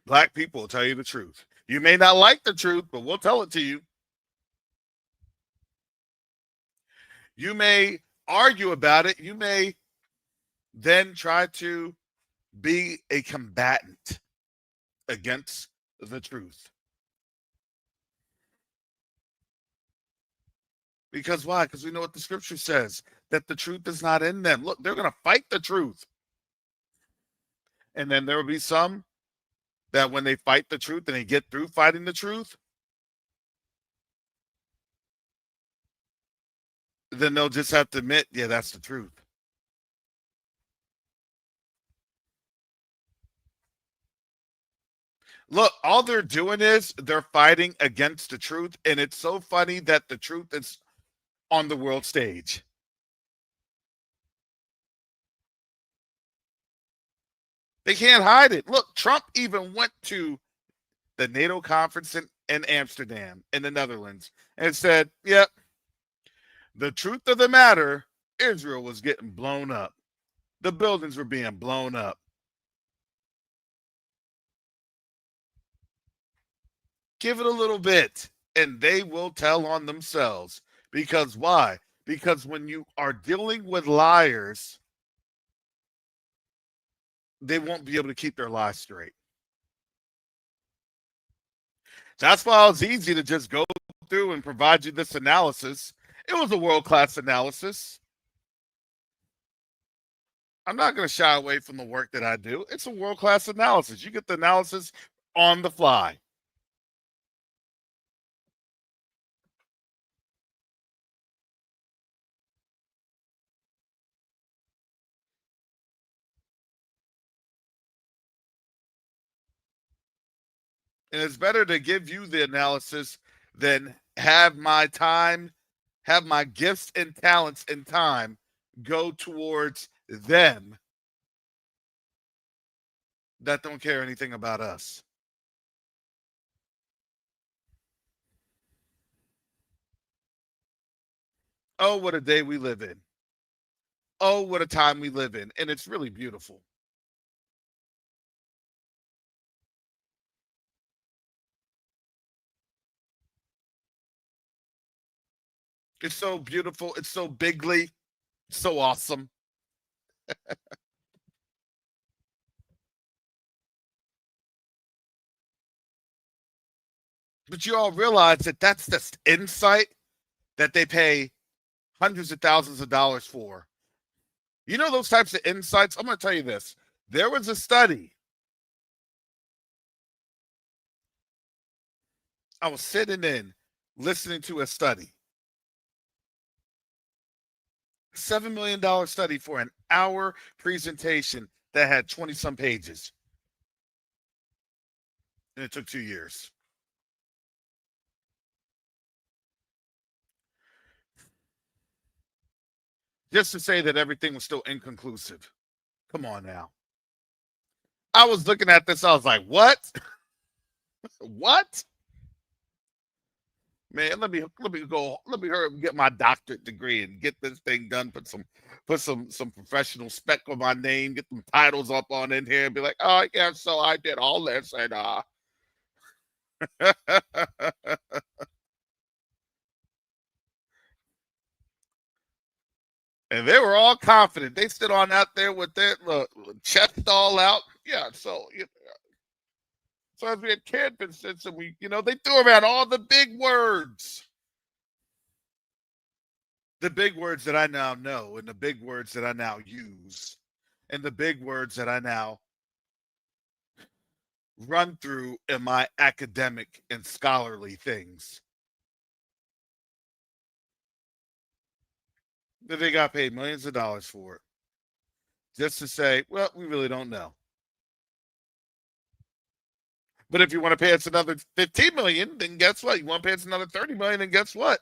Black people will tell you the truth. You may not like the truth, but we'll tell it to you. You may argue about it. You may then try to be a combatant against the truth. Because why? Because we know what the scripture says, that the truth is not in them. Look, they're going to fight the truth. And then there will be some that when they fight the truth and they get through fighting the truth, then they'll just have to admit, yeah, that's the truth. Look, all they're doing is they're fighting against the truth. And it's so funny that the truth is on the world stage. They can't hide it. Look, Trump even went to the NATO conference in Amsterdam, in the Netherlands, and said, yep, the truth of the matter, Israel was getting blown up. The buildings were being blown up. Give it a little bit, and they will tell on themselves. Because why? Because when you are dealing with liars, they won't be able to keep their lies straight. That's why it was easy to just go through and provide you this analysis. It was a world-class analysis. I'm not going to shy away from the work that I do. It's a world-class analysis. You get the analysis on the fly. And it's better to give you the analysis than have my time, have my gifts and talents and time go towards them that don't care anything about us. Oh, what a day we live in. Oh, what a time we live in. And it's really beautiful. It's so beautiful. It's so bigly. It's so awesome. But you all realize that that's just insight that they pay hundreds of thousands of dollars for. You know those types of insights? I'm going to tell you this. There was a study. I was sitting in listening to a study. $7 million study for an hour presentation that had 20 some pages. And it took 2 years. Just to say that everything was still inconclusive. Come on now. I was looking at this. I was like, what? What? Man, let me hurry up and get my doctorate degree and get this thing done. Put some professional spec on my name, get some titles up on in here, and be like, oh yeah, so I did all this and And they were all confident. They stood on out there with their chest all out. Yeah, so so as we had campus, and we, they threw around all the big words. The big words that I now know, and the big words that I now use, and the big words that I now run through in my academic and scholarly things. That they got paid millions of dollars for it. Just to say, well, we really don't know. But if you want to pay us another 15 million, then guess what? You want to pay us another 30 million, then guess what?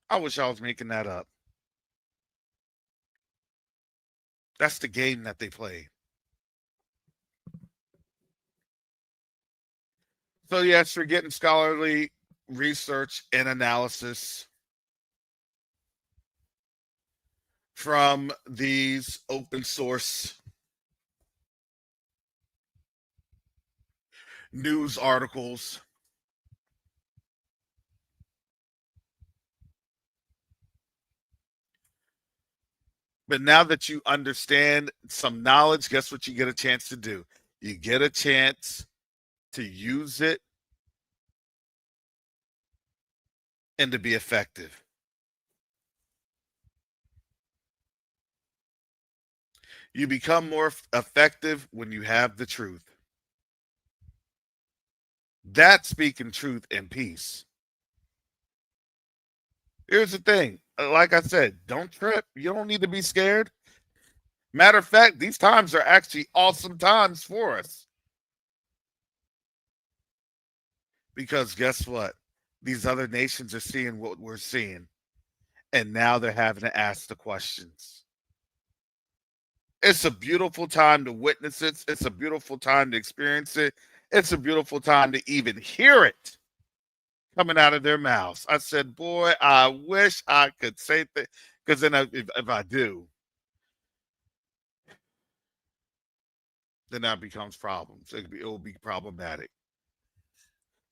I wish I was making that up. That's the game that they play. So yes, you're getting scholarly research and analysis from these open source news articles. But now that you understand some knowledge, guess what you get a chance to do? You get a chance to use it and to be effective. You become more effective when you have the truth. That's speaking truth and peace. Here's the thing. Like I said, don't trip. You don't need to be scared. Matter of fact, these times are actually awesome times for us. Because guess what? These other nations are seeing what we're seeing. And now they're having to ask the questions. It's a beautiful time to witness it. It's a beautiful time to experience it. It's a beautiful time to even hear it coming out of their mouths. I said, boy, I wish I could say that, because then if I do, then that becomes problems. It will be problematic.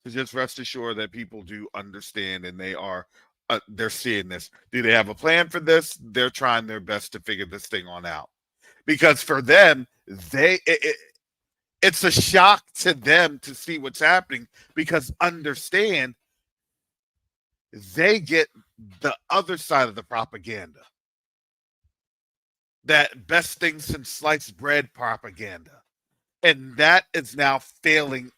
So just rest assured that people do understand, and they're seeing this. Do they have a plan for this? They're trying their best to figure this thing on out, because for them, it's a shock to them to see what's happening, because understand they get the other side of the propaganda. That best thing since sliced bread propaganda. And that is now failing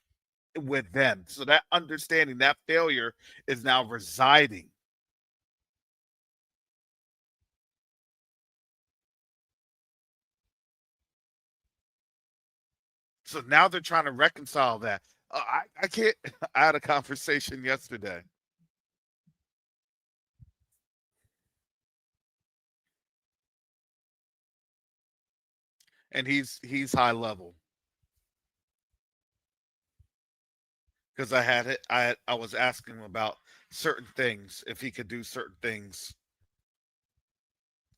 with them. So that understanding, that failure is now residing. So now they're trying to reconcile that. I can't. I had a conversation yesterday. And he's high level. Because I was asking him about certain things, if he could do certain things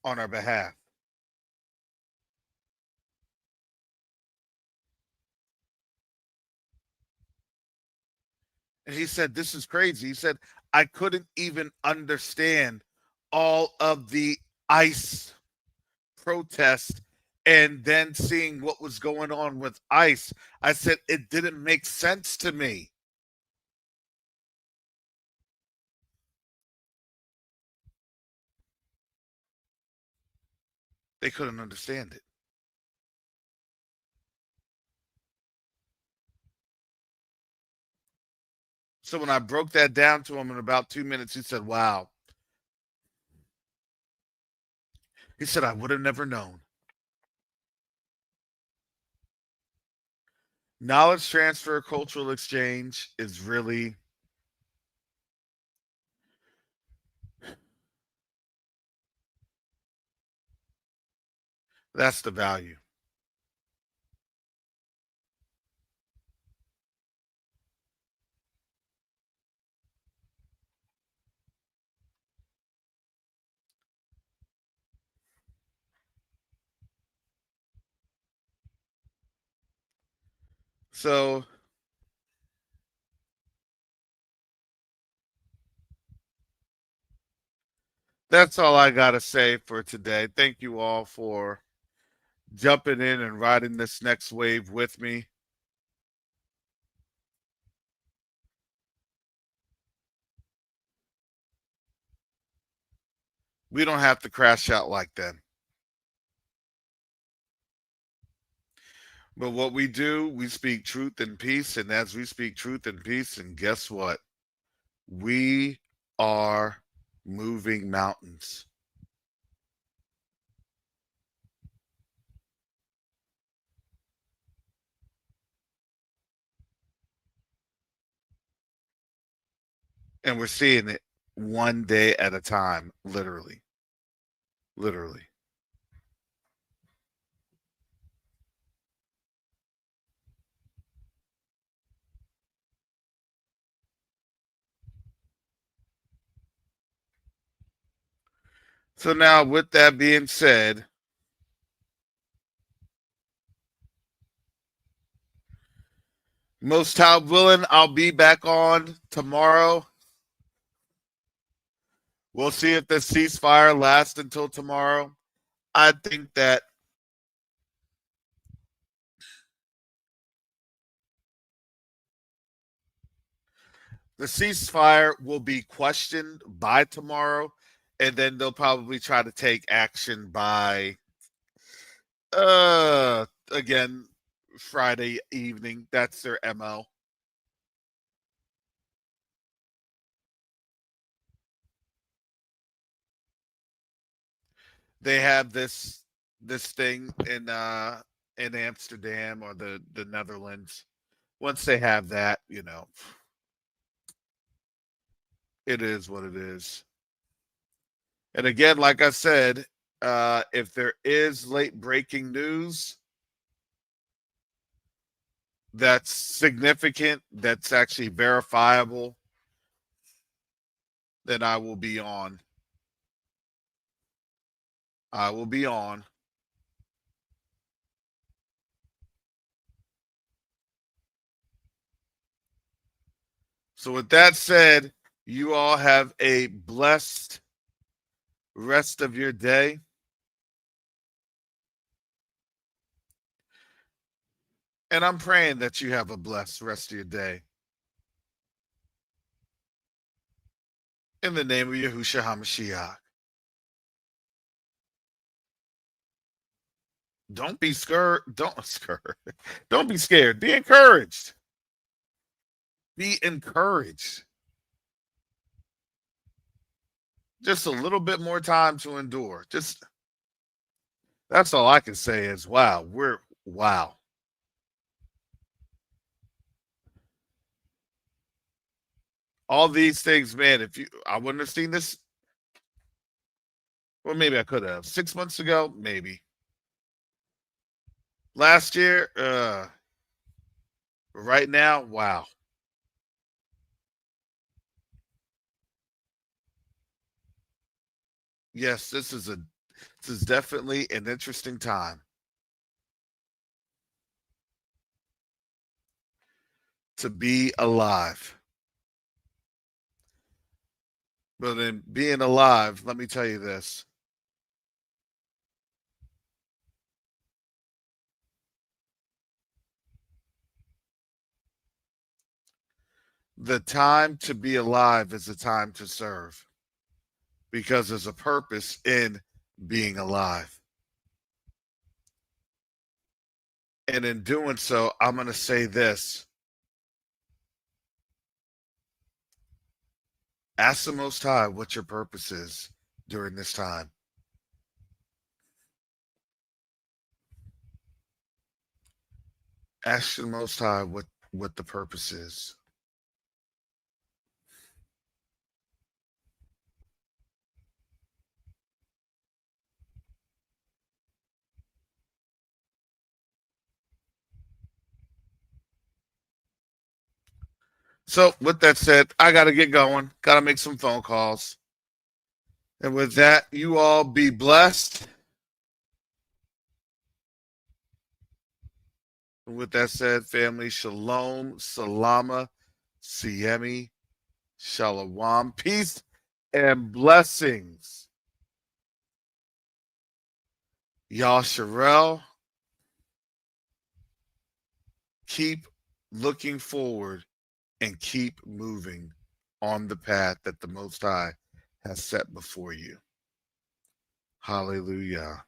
on our behalf. And he said, this is crazy. He said, I couldn't even understand all of the ICE protests and then seeing what was going on with ICE. I said, it didn't make sense to me. They couldn't understand it. So when I broke that down to him in about 2 minutes, he said, wow. He said, I would have never known. Knowledge transfer, cultural exchange is really that's the value. So That's all I got to say for today. Thank you all for jumping in and riding this next wave with me. We don't have to crash out like that. But what we do, we speak truth and peace. And as we speak truth and peace, and guess what? We are moving mountains. And we're seeing it one day at a time, literally. Literally. So now, with that being said, most high willing, I'll be back on tomorrow. We'll see if the ceasefire lasts until tomorrow. I think that the ceasefire will be questioned by tomorrow, and then they'll probably try to take action by again Friday evening. That's their MO. They have this thing in Amsterdam or the Netherlands. Once they have that, you know, it is what it is. And again, like I said, if there is late breaking news that's significant, that's actually verifiable, then I will be on. I will be on. So with that said, you all have a blessed rest of your day. And I'm praying that you have a blessed rest of your day. In the name of Yahushua HaMashiach. Don't be scared. Don't be scared. Be encouraged. Be encouraged. Just a little bit more time to endure. Just that's all I can say is wow. Wow. All these things, man. I wouldn't have seen this. Well, maybe I could have 6 months ago, maybe. Last year, right now, wow. Yes, this is definitely an interesting time to be alive. But in being alive, let me tell you this. The time to be alive is the time to serve, because there's a purpose in being alive. And in doing so, I'm going to say this. Ask the Most High what your purpose is during this time. Ask the Most High what the purpose is. So with that said, I got to get going. Got to make some phone calls. And with that, you all be blessed. And with that said, family, shalom, salama, siemi, shalom, peace, and blessings. Yasharel, keep looking forward and keep moving on the path that the Most High has set before you. Hallelujah.